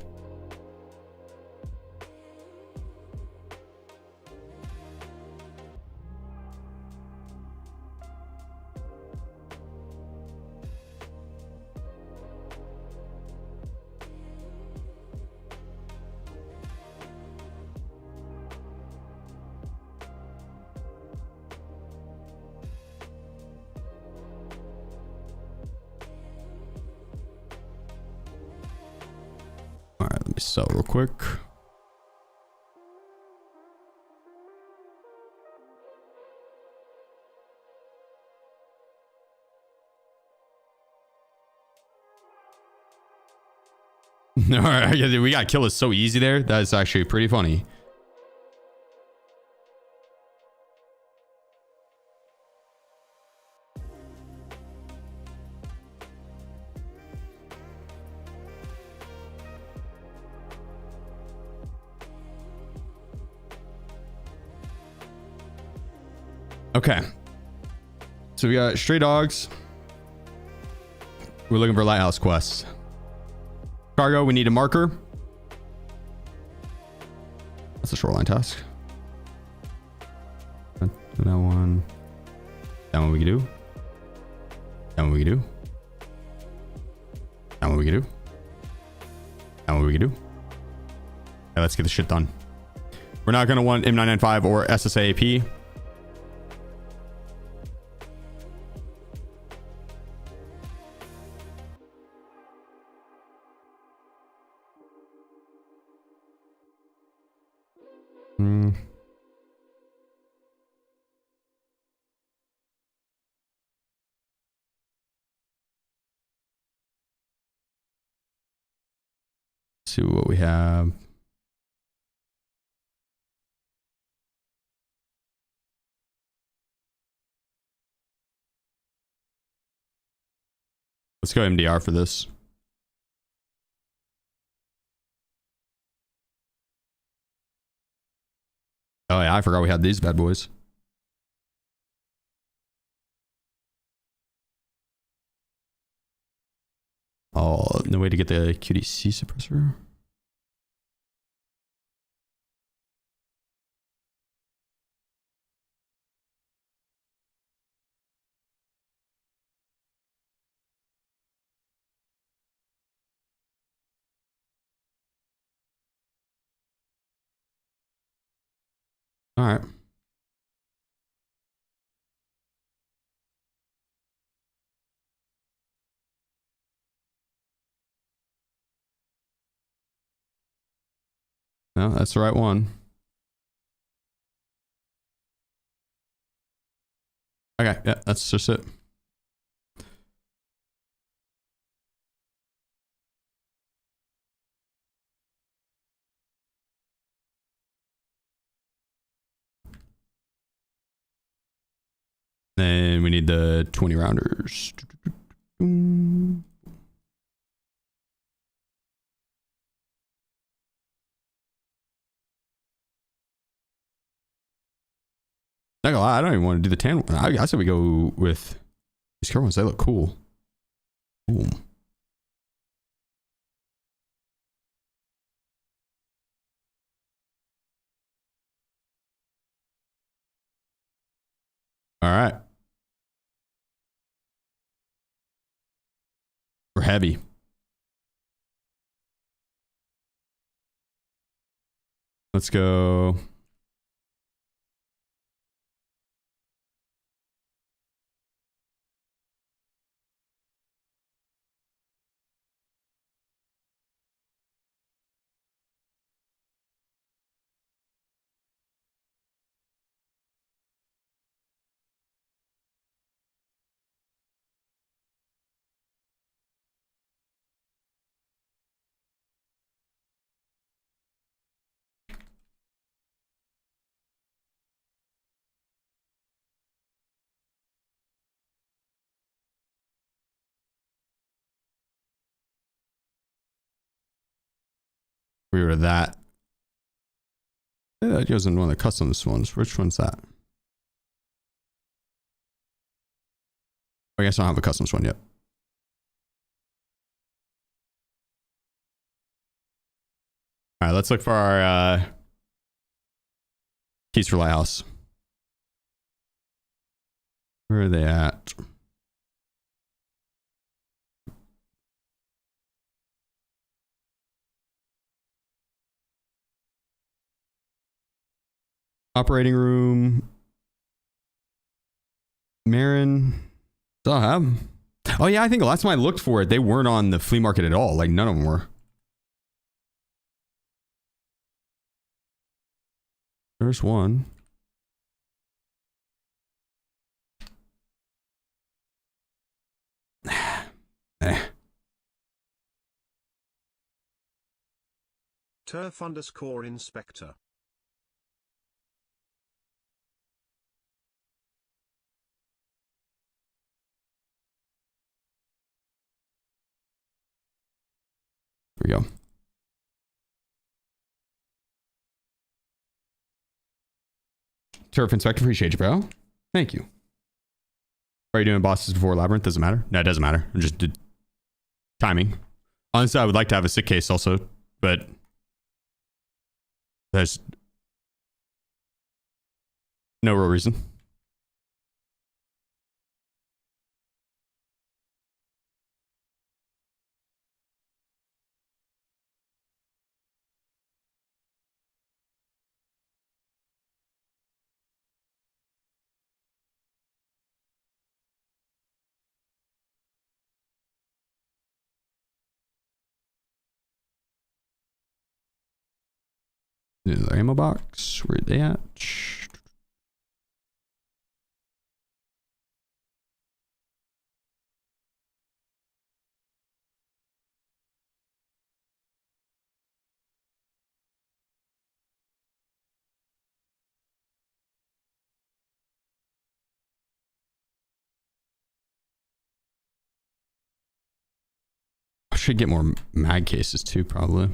All right, let me sell real quick. All right, yeah, we got kill is so easy there. That's actually pretty funny. Okay. So we got stray dogs. We're looking for lighthouse quests. Cargo, we need a marker. That's a shoreline task. That one. That one we can do. That one we can do. That one we can do. That one we can do. Yeah, let's get this shit done. We're not going to want M995 or SSAP. See what we have. Let's go MDR for this. Oh yeah, I forgot we had these bad boys. Oh, no way to get the QDC suppressor. All right. No, that's the right one. Okay, yeah, that's just it. need the 20 rounders. Not gonna lie, I don't even want to do the tan one. I said we go with these current ones. They look cool. Boom. All right. We're heavy. Let's go. We were that. That goes in one of the customs ones. Which one's that? I guess I don't have a customs one yet. All right, let's look for our keys for Lighthouse. Where are they at? Operating room. Marin. Still have them. Oh yeah, I think the last time I looked for it, they weren't on the flea market at all. Like none of them were. There's one. Turf_inspector. Here we go. Turf Inspector, appreciate you, bro. Thank you. Are you doing bosses before Labyrinth? Doesn't matter. No, it doesn't matter. I just did timing. Honestly, I would like to have a sick case also, but there's no real reason. The ammo box, where are they at? I should get more mag cases too, probably.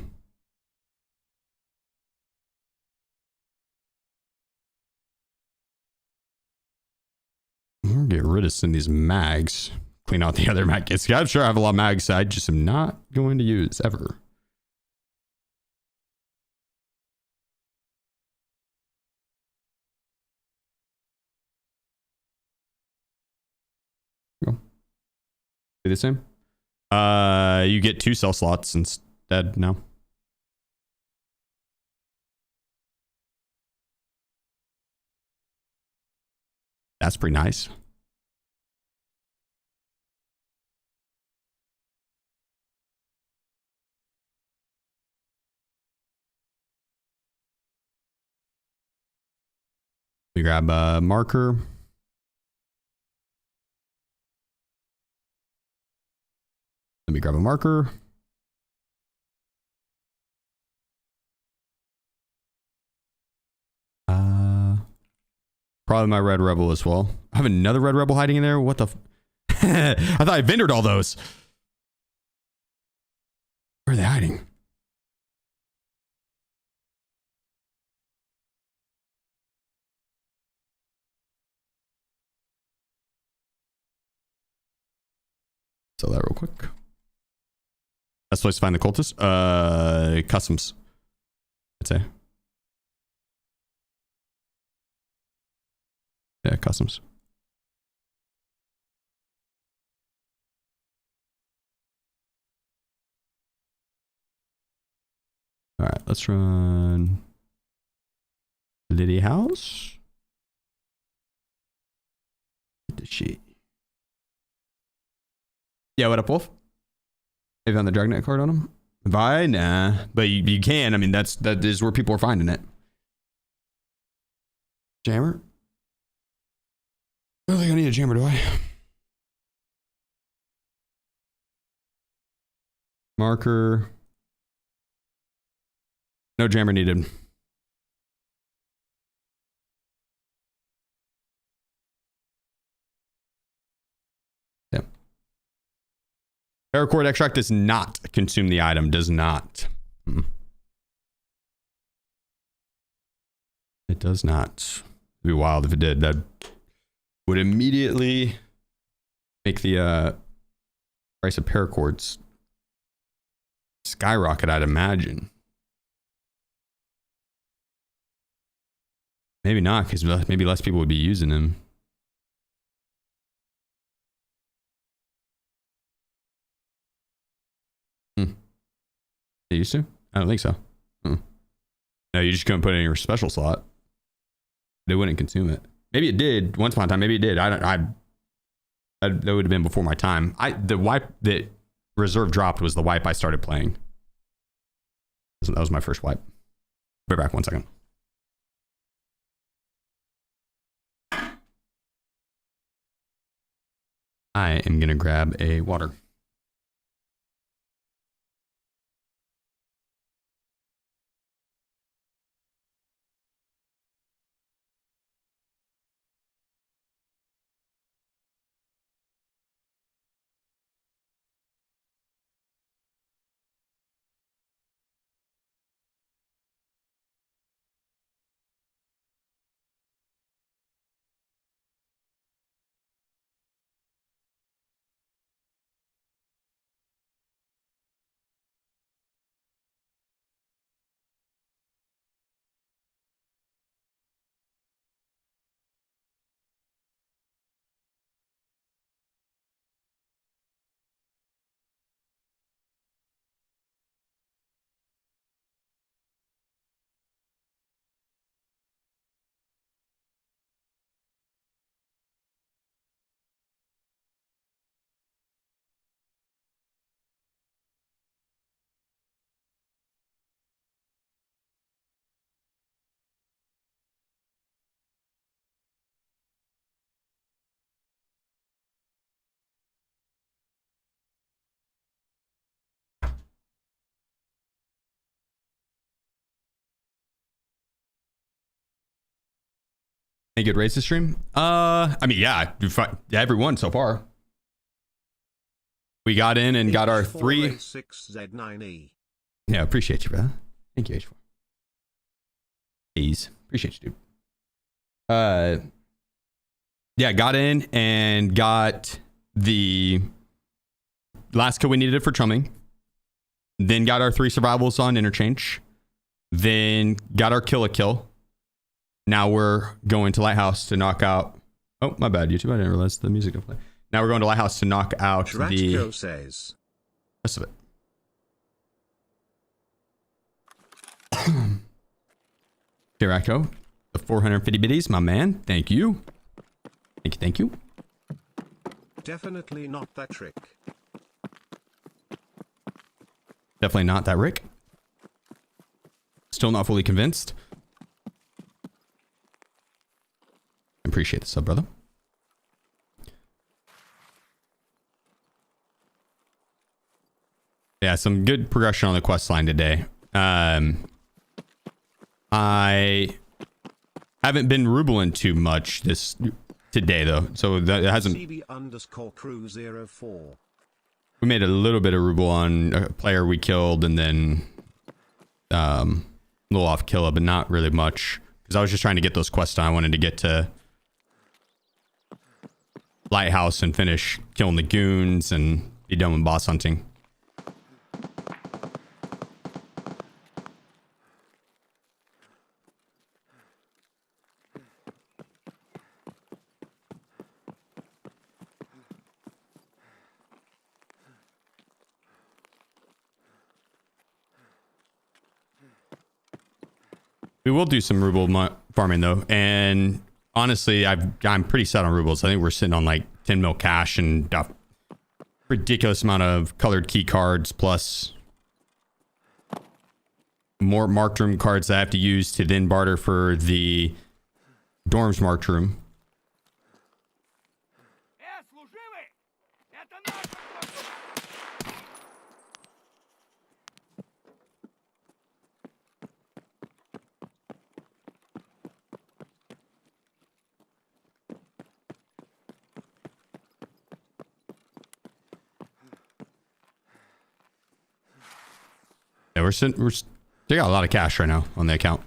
Or get rid of some of these mags. Clean out the other mag cases. Yeah, I'm sure I have a lot of mags I just am not going to use ever. Go. Do the same. You get 2 cell slots instead now. That's pretty nice. We grab a marker. Let me grab a marker. Probably my red rebel as well. I have another red rebel hiding in there. What the? I thought I vendored all those. Where are they hiding? Sell that real quick. Best place to find the cultists? Customs, I'd say. Yeah, customs. All right, let's run Lighthouse. Get the shit. Yeah, what up, Wolf? Have you found the Dragnet card on him? Buy? Nah. But you can. I mean, that is where people are finding it. Jammer? I don't think I need a jammer, do I? Marker. No jammer needed. Yeah. Paracord extract does not consume the item. Does not. It does not. It'd be wild if it did. That would immediately make the price of paracords skyrocket, I'd imagine. Maybe not, because maybe less people would be using them. They used to? I don't think so. No, you just couldn't put it in your special slot. They wouldn't consume it. Maybe it did once upon a time. Maybe it did. That would have been before my time. The wipe that reserve dropped was the wipe I started playing. That was my first wipe. Be back 1 second. I am gonna grab a water. Any good raids to stream? I mean, yeah, everyone so far. We got in and got our 3. Yeah, appreciate you, brother. Thank you, H4. Please. Appreciate you, dude. Yeah, got in and got the last kill we needed for chumming. Then got our 3 survivals on Interchange. Then got our kill. Now we're going to Lighthouse to knock out... Oh, my bad, YouTube. I didn't realize the music didn't play. Now we're going to Lighthouse to knock out the says. rest of it. Jericho, the 450 biddies, my man. Thank you. Thank you. Definitely not that trick. Definitely not that Rick. Still not fully convinced. Appreciate the sub, brother. Yeah, some good progression on the quest line today. I Haven't been rubling too much today though, so that it hasn't. CB_crew04. We made a little bit of ruble on a player we killed, and then a little off Killa, but not really much because I was just trying to get those quests done. I wanted to get to Lighthouse and finish killing the goons and be done with boss hunting. We will do some ruble farming though, and honestly, I'm pretty set on rubles. I think we're sitting on like 10 mil cash and a ridiculous amount of colored key cards, plus more marked room cards that I have to use to then barter for the dorms marked room. Yeah, they got a lot of cash right now on the account.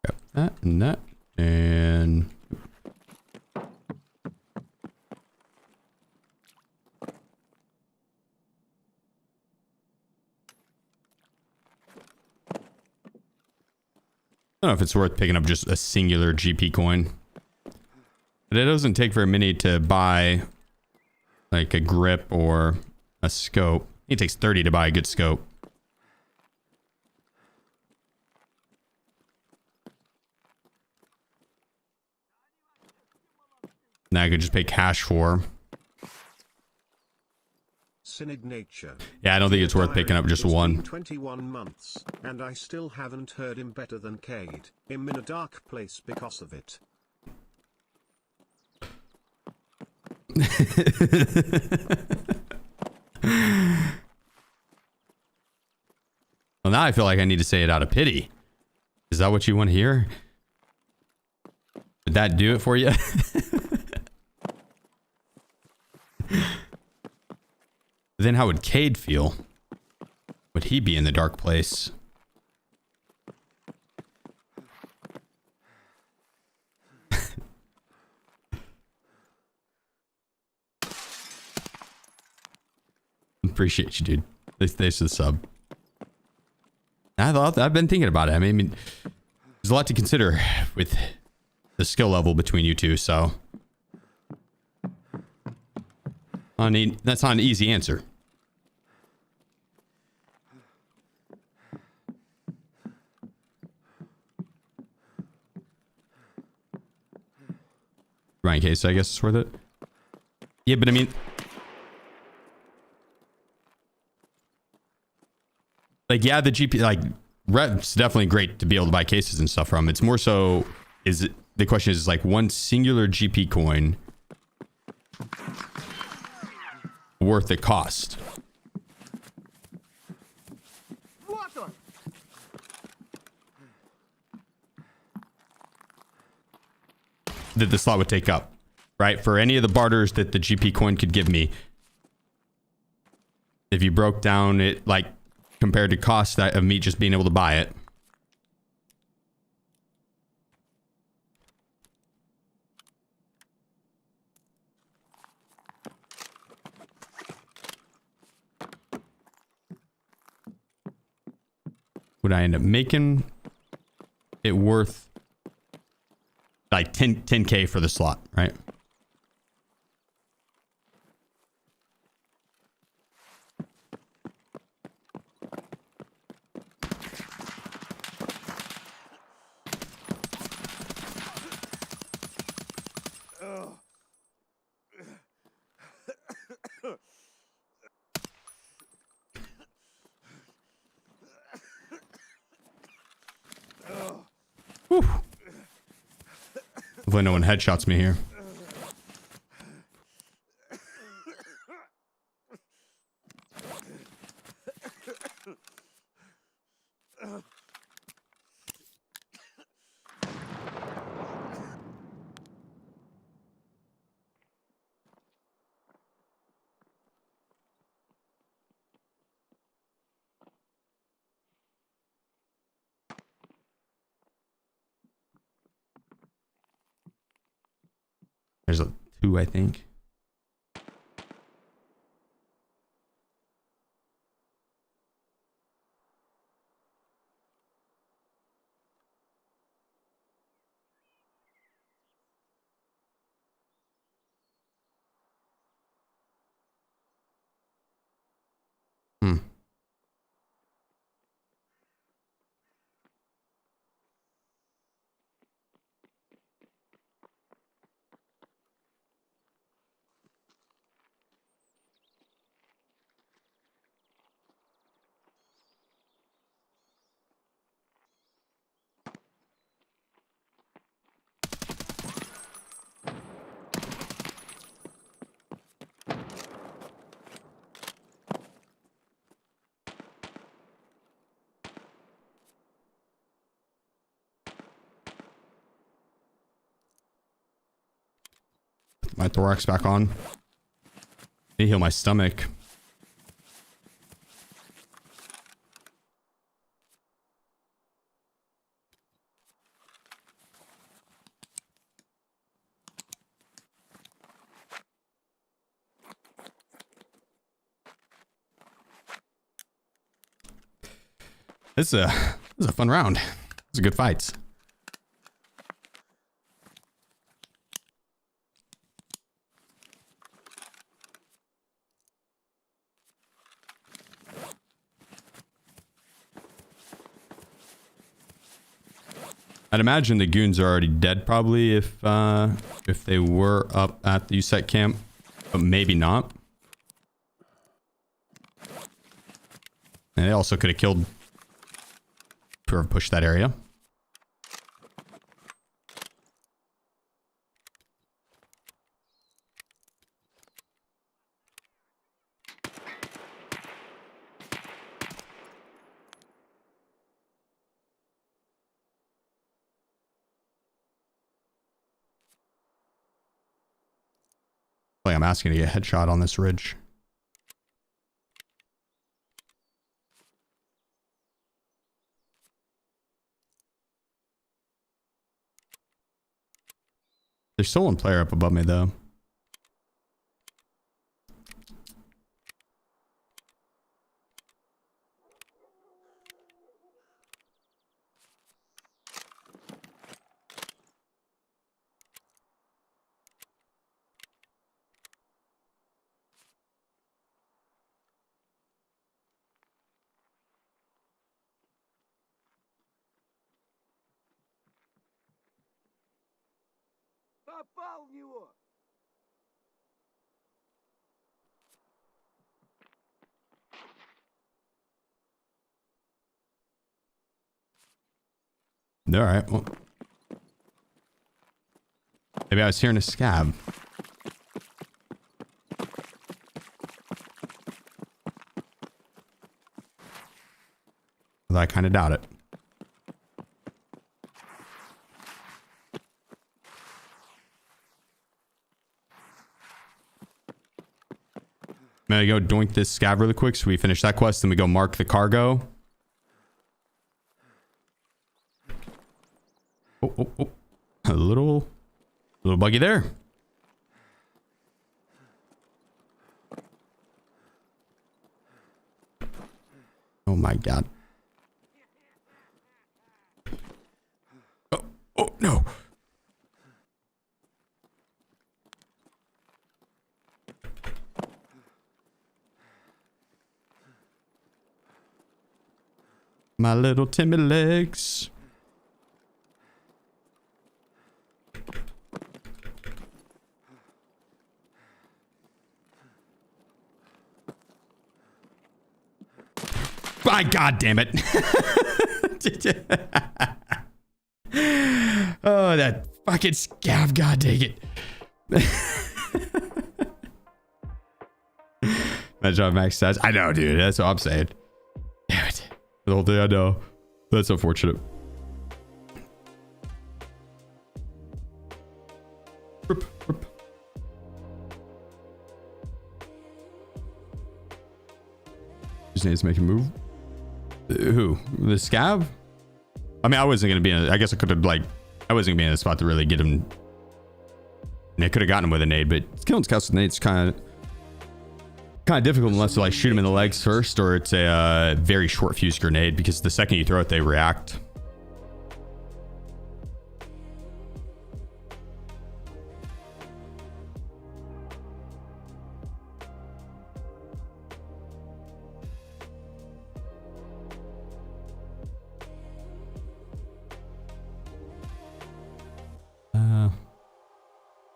Got that and that, and I don't know if it's worth picking up just a singular GP coin. But it doesn't take very many to buy like a grip or a scope. It takes 30 to buy a good scope. Now I could just pay cash for. Nature. Yeah, I don't think it's worth picking up just one. 21 months, and I still haven't heard him better than Cade. I'm in a dark place because of it. Well, now I feel like I need to say it out of pity. Is that what you want to hear? Did that do it for you? Then how would Cade feel? Would he be in the dark place? Appreciate you, dude. Thanks for the sub. I've been thinking about it. I mean, there's a lot to consider with the skill level between you two, so that's not an easy answer. Ryan Case, I guess it's worth it. Yeah, but I mean, like, yeah, the GP, like, rep's definitely great to be able to buy cases and stuff from. It's more so, the question is like one singular GP coin worth the cost? That the slot would take up, right? For any of the barters that the GP coin could give me, if you broke down it, like, compared to cost of me just being able to buy it. Would I end up making it worth like 10K for the slot, right? Whew. Hopefully no one headshots me here. There's a 2, I think. Hmm. My thorax back on. Need to heal my stomach. This is a fun round. It's a good fights. I'd imagine the goons are already dead probably if they were up at the USEC camp, but maybe not. And they also could have killed whoever pushed that area. I'm asking to get a headshot on this ridge. There's still one player up above me though. Попал в него! All right. Well, maybe I was hearing a scab. Although I kind of doubt it. I'm gonna go doink this scav really quick so we finish that quest, then we go mark the cargo. Oh. A little buggy there. Oh my god. Oh no. My little timid legs. My god damn it. Oh, that fucking scav, god dang it. Imagine max stats. I know, dude. That's what I'm saying. Damn it. The whole thing, I know. That's unfortunate. Just needs to make a move. Who? The scav? I mean, I wasn't gonna be in. I guess I could have I wasn't gonna be in a spot to really get him And I could have gotten him with a nade, but killing scouts with nades kind of difficult unless you like shoot him in the legs first, or it's a very short fuse grenade, because the second you throw it, they react.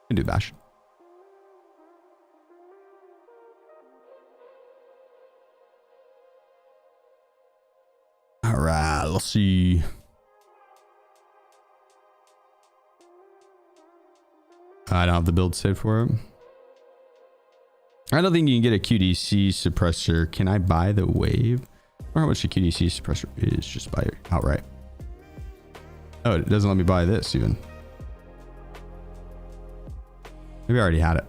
Can do bash. All right, let's see. I don't have the build saved for it. I don't think you can get a QDC suppressor. Can I buy the wave? Or how much the QDC suppressor is? Just buy it outright. Oh, it doesn't let me buy this even. Maybe I already had it.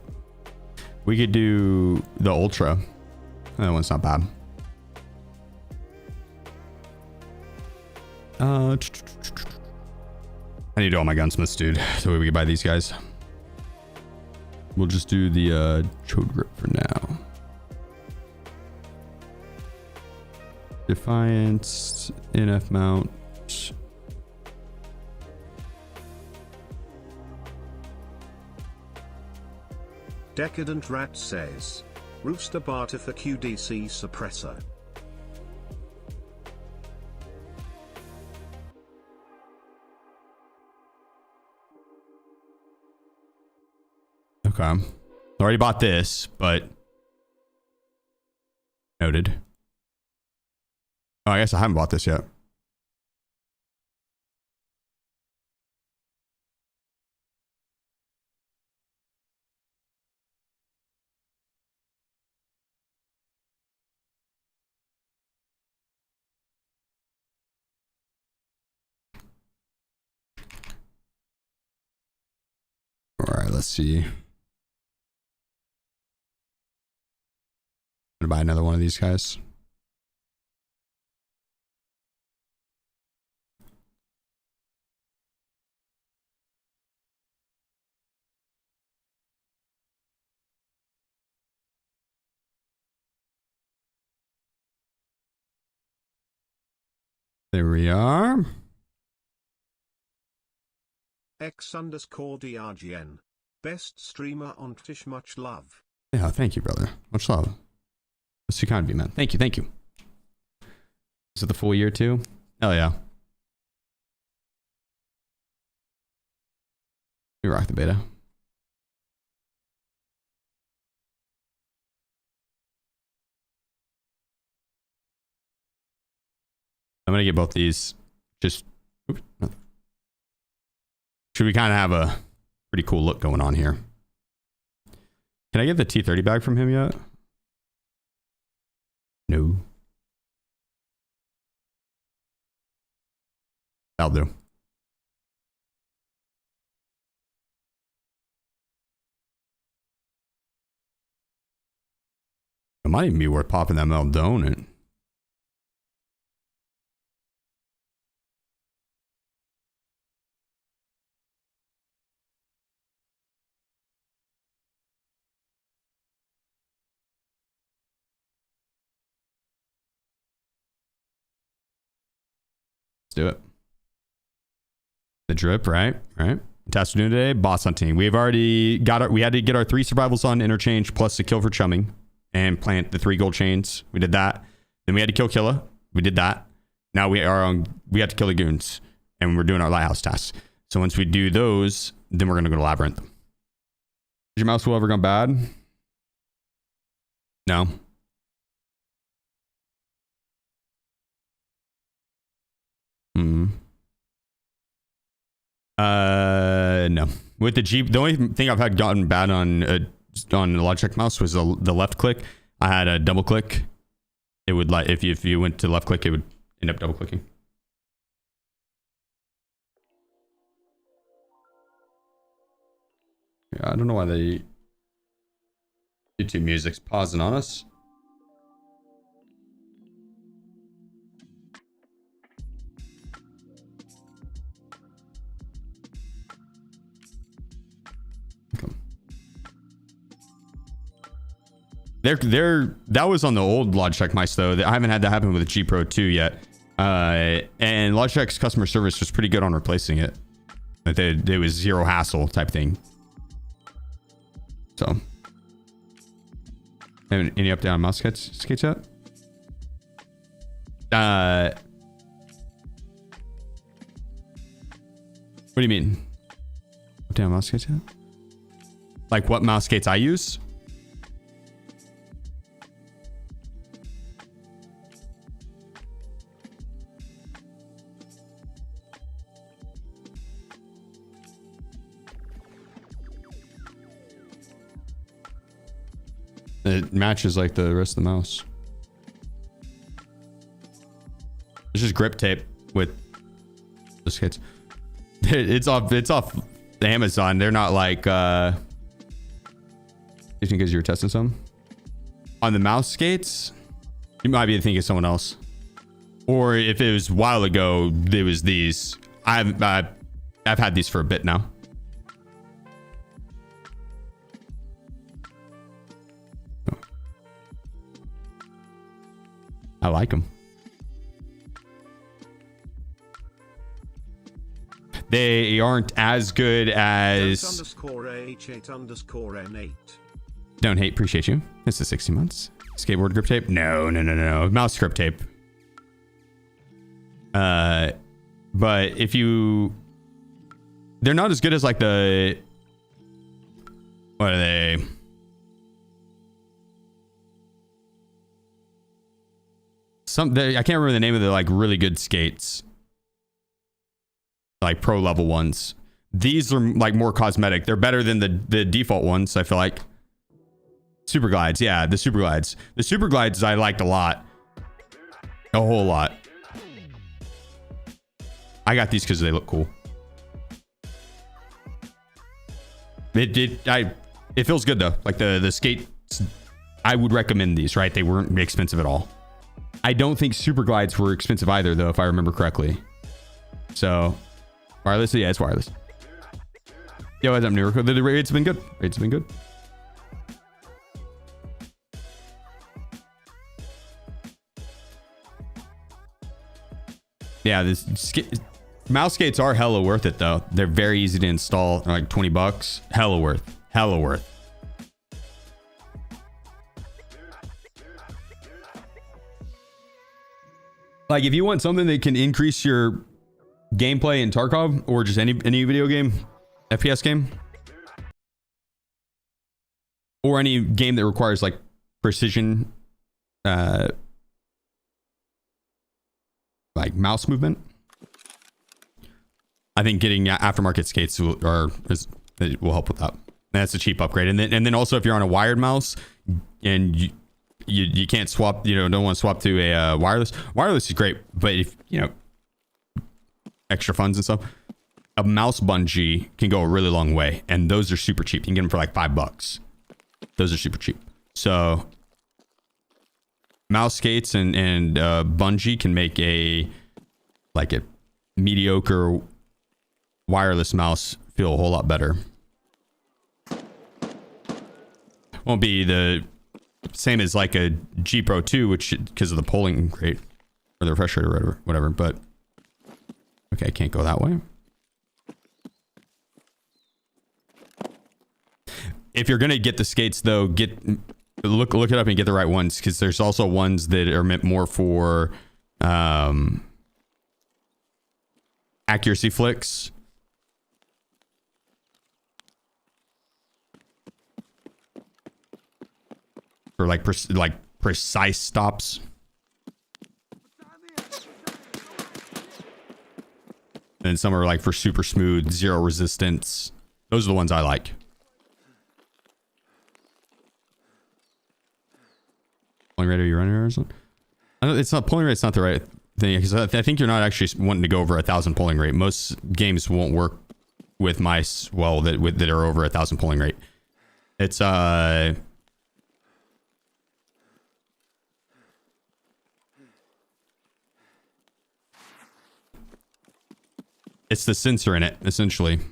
We could do the Ultra. That one's not bad. I need all my gunsmiths, dude, so we can buy these guys. We'll just do the chode grip for now. Defiance, NF mount. Decadent Rat says, Rooster barter for QDC suppressor. Okay. Already bought this, but noted. Oh, I guess I haven't bought this yet. All right, let's see. I'm gonna buy another one of these guys. There we are. X_DRGN. Best streamer on Twitch, much love. Yeah, thank you, brother. Much love. That's too kind of you, man. Thank you, thank you. Is it the full year too? Hell yeah. We rock the beta. I'm gonna get both these. Just oops, no. Should we kind of have a pretty cool look going on here? Can I get the T30 bag from him yet? No. That'll do. It might even be worth popping that Meldonant. Let's do it. The drip, right? Right. Task we're doing today, boss hunting. We've already got our, we had to get our 3 survivals on Interchange plus the kill for chumming and plant the 3 gold chains. We did that. Then we had to kill Killa. We did that. Now we are on, we have to kill the goons and we're doing our Lighthouse tasks. So once we do those, then we're going to go to Labyrinth. Has your mouse will ever gone bad? No. No. With the Jeep, the only thing I've had gotten bad on the Logitech mouse was the left click. I had a double click. It would like if you went to left click, it would end up double clicking. Yeah, I don't know why the YouTube music's pausing on us. Okay. That was on the old Logitech mice though. I haven't had that happen with the G Pro 2 yet. And Logitech's customer service was pretty good on replacing it. Like there was zero hassle type thing. So, any update on mouse skates yet? What do you mean? Update on mouse skates yet? Like what mouse skates I use? It matches like the rest of the mouse. It's just grip tape with the skates. It's off Amazon. They're not like just because you were testing some. On the mouse skates, you might be thinking of someone else. Or if it was a while ago, there was these. I've had these for a bit now. I like them. They aren't as good as _H8_N8. Don't hate, appreciate you. This is 60 months. Skateboard grip tape? No. Mouse grip tape. But if you, they're not as good as like the, what are they? I can't remember the name of the like really good skates, like pro level ones. These are like more cosmetic. They're better than the default ones, I feel like. Super glides, yeah, the super glides. The super glides I liked a lot, a whole lot. I got these because they look cool. It feels good though. Like the skates, I would recommend these. Right, they weren't expensive at all. I don't think super glides were expensive either, though, if I remember correctly. So, wireless? Yeah, it's wireless. Yo, what's up, New York? The rates have been good. Rates have been good. Yeah, mouse skates are hella worth it, though. They're very easy to install. They're like 20 bucks. Hella worth. Hella worth. Like, if you want something that can increase your gameplay in Tarkov or just any video game, FPS game, or any game that requires like precision, like mouse movement, I think getting aftermarket skates will help with that. That's a cheap upgrade, and then also if you're on a wired mouse and you can't swap, don't want to swap to a wireless. Wireless is great, but if extra funds and stuff, a mouse bungee can go a really long way, and those are super cheap. You can get them for like $5. Those are super cheap. So mouse skates and bungee can make a mediocre wireless mouse feel a whole lot better. Won't be the same as like a G Pro 2, which because of the polling rate or the refresh rate or whatever, but okay, I can't go that way. If you're gonna get the skates though, look it up and get the right ones, because there's also ones that are meant more for accuracy flicks. Or like precise stops. And some are like for super smooth, zero resistance. Those are the ones I like. Polling rate, are you running or something? I know it's not, polling rate's not the right thing, because I think you're not actually wanting to go over 1,000 polling rate. Most games won't work with mice that are over 1,000 polling rate. It's it's the sensor in it, essentially. Can't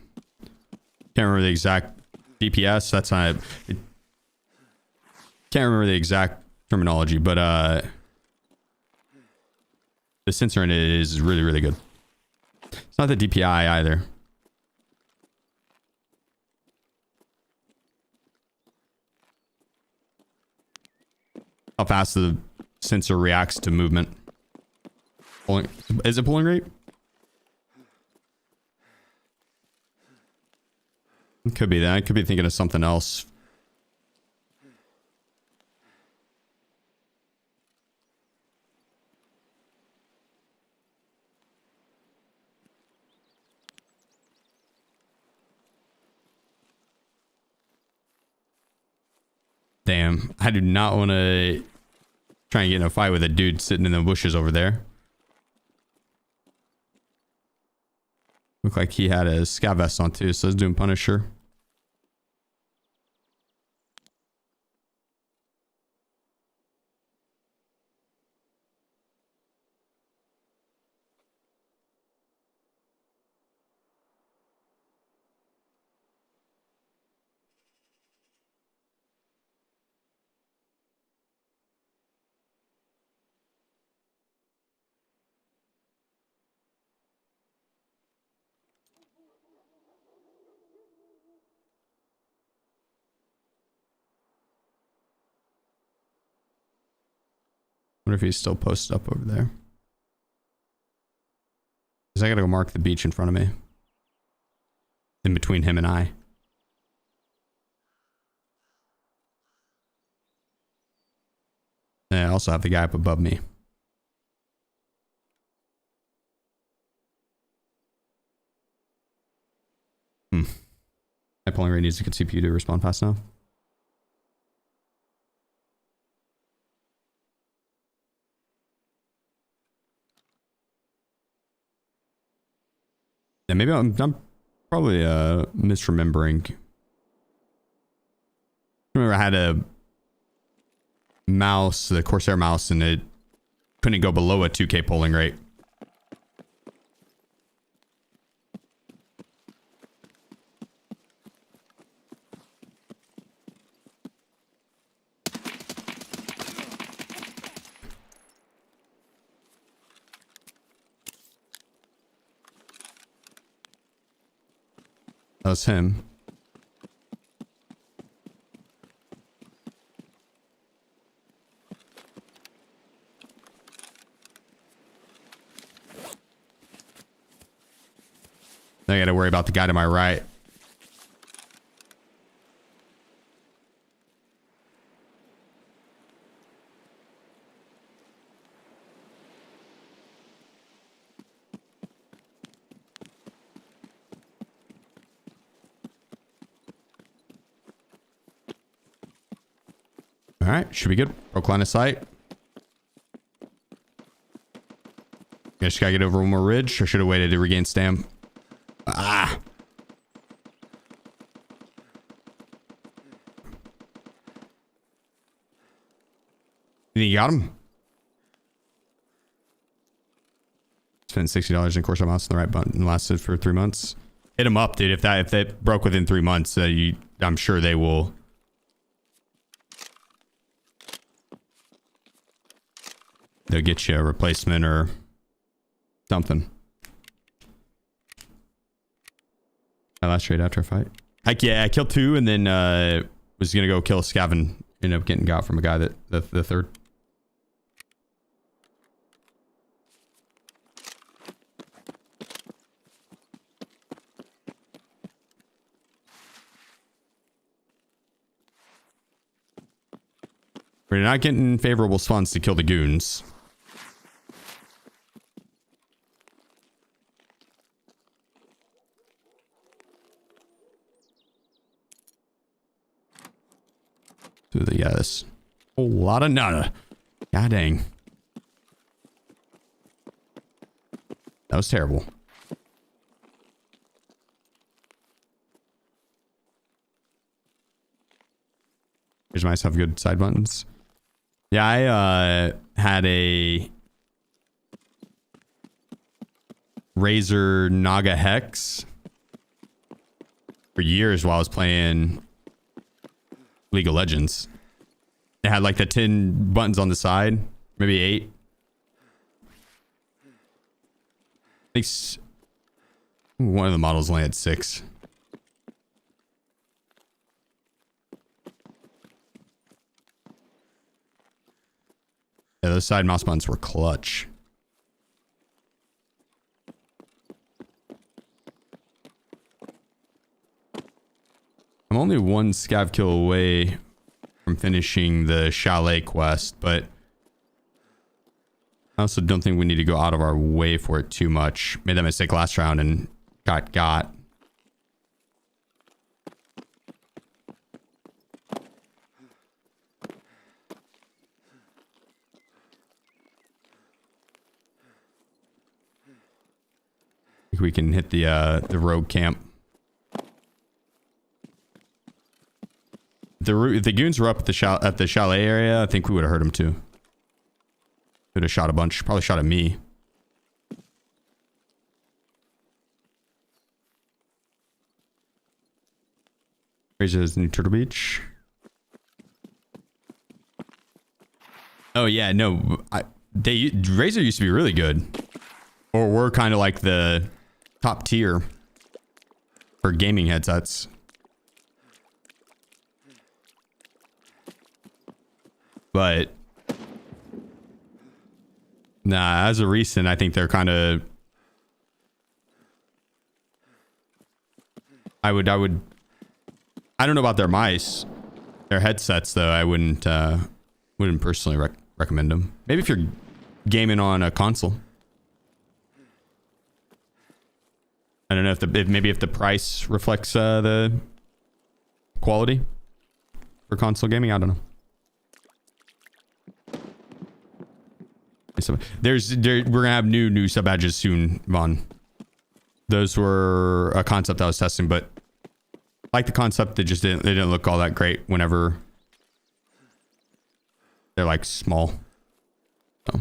remember the exact DPS. That's not it. Can't remember the exact terminology, but the sensor in it is really, really good. It's not the DPI either. How fast the sensor reacts to movement. Is it pulling rate? It could be that. I could be thinking of something else. Damn, I do not want to try and get in a fight with a dude sitting in the bushes over there. Looked like he had a scav vest on too, so I was doing Punisher. Wonder if he's still posted up over there. Because I gotta go mark the beach in front of me. In between him and I. And I also have the guy up above me. My polling rate needs a good CPU to respond fast enough. Yeah, maybe I'm probably misremembering. I remember I had a mouse, the Corsair mouse, and it couldn't go below a 2K polling rate. That was him. I gotta worry about the guy to my right. All right, should be good. Broke line of sight. Guess gotta get over one more ridge. I should have waited to regain stam. Ah. You think you got him? Spent $60 in Corsair mouse on the right button and lasted for 3 months. Hit him up, dude. If that broke within 3 months, I'm sure they will. They'll get you a replacement or something. I last trade after a fight. I killed 2 and then was gonna go kill a scav and ended up getting got from a guy that the third. We're not getting favorable spawns to kill the goons. Yeah, this whole lot of nada. God dang. That was terrible. Here's myself good side buttons. Yeah, I had a Razer Naga Hex for years while I was playing League of Legends. It had like the 10 buttons on the side, maybe 8. I think one of the models only had 6. Yeah, those side mouse buttons were clutch. I'm only one scav kill away from finishing the chalet quest, but I also don't think we need to go out of our way for it too much. Made that mistake last round and got. I think we can hit the rogue camp. If the goons were up at the chalet area, I think we would have hurt them too. Could have shot a bunch. Probably shot at me. Razor's new Turtle Beach. Oh yeah, no. Razor used to be really good. Or we're kind of like the top tier for gaming headsets. But nah, as of recent, I think they're kind of. I don't know about their mice, their headsets though. I wouldn't personally recommend them. Maybe if you're gaming on a console. I don't know if the price reflects the quality for console gaming. I don't know. We're gonna have new sub badges soon, Vaughn. Those were a concept I was testing, but like the concept, they didn't look all that great whenever they're like small. So.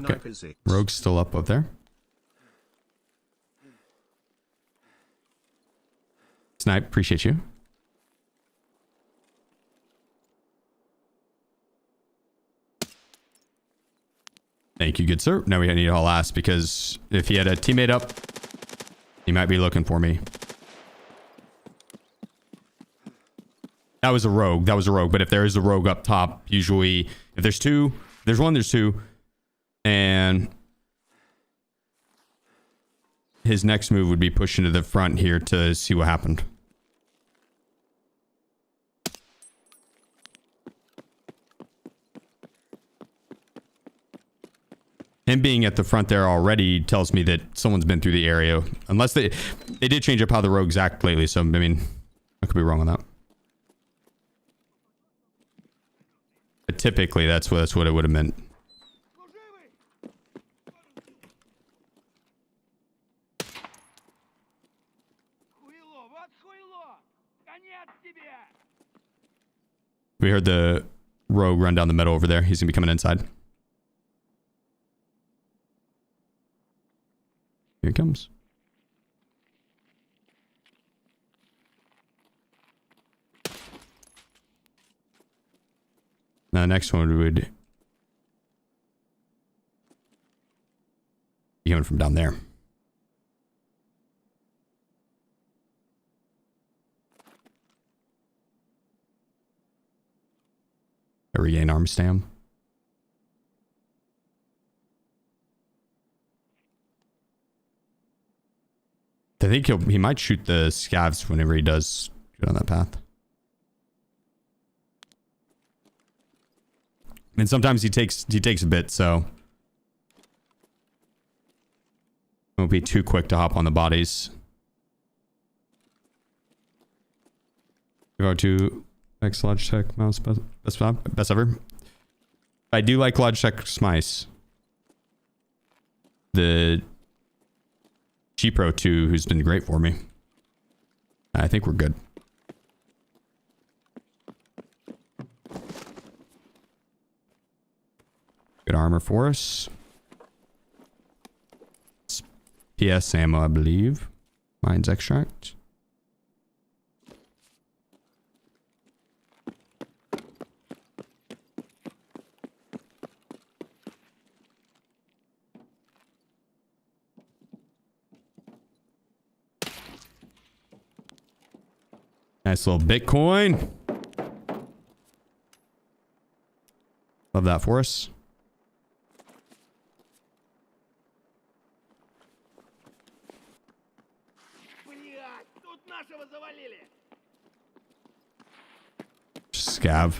Okay. Rogue's still up there. Snipe, appreciate you. Thank you, good sir. Now we need to haul ass because if he had a teammate up, he might be looking for me. That was a rogue. But if there is a rogue up top, usually if there's two, there's two. And his next move would be pushing to the front here to see what happened. Him being at the front there already tells me that someone's been through the area. Unless they did change up how the rogues act lately. So, I mean, I could be wrong on that. But typically, that's what it would have meant. We heard the rogue run down the middle over there. He's gonna be coming inside. Here he comes. Now the next one would be coming from down there. I regain arm stam. I think he might shoot the scavs whenever he does get on that path. And sometimes he takes a bit, so won't be too quick to hop on the bodies. Go to X Logitech mouse best ever. I do like Logitech mice. The G Pro 2, who's been great for me. I think we're good. armor for us. It's PS ammo, I believe. Mines extract. Nice little Bitcoin. Love that for us. Блядь, тут нашего завалили. Scav.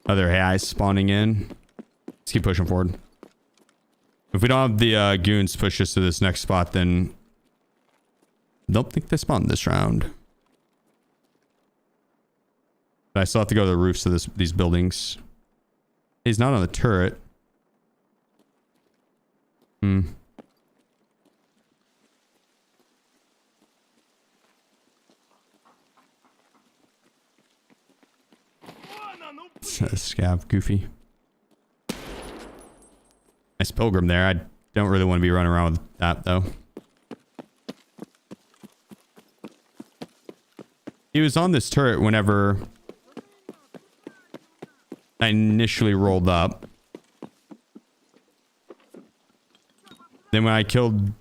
Other AIs spawning in. Let's keep pushing forward. If we don't have the goons push us to this next spot, then I don't think they spawned this round. But I still have to go to the roofs of these buildings. He's not on the turret. Scav, goofy. Nice pilgrim there. I don't really want to be running around with that though. He was on this turret whenever I initially rolled up. Then when I killed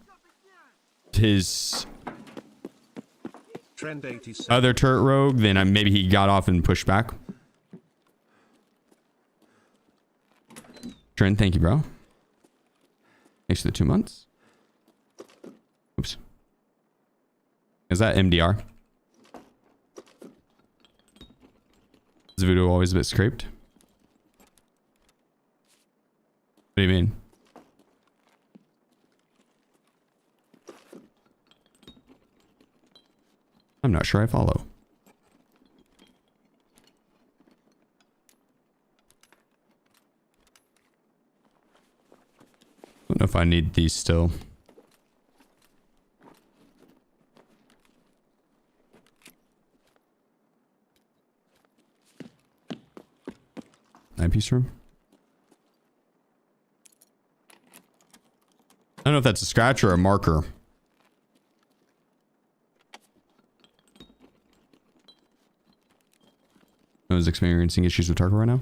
his Trend 87. other turret rogue, then maybe he got off and pushed back. Trent, thank you, bro. Thanks for the 2 months. Oops. Is that MDR? Is Voodoo always a bit scraped? What do you mean? I'm not sure I follow. Don't know if I need these still. Nine-piece room. I don't know if that's a scratch or a marker. I was experiencing issues with Tarkov right now.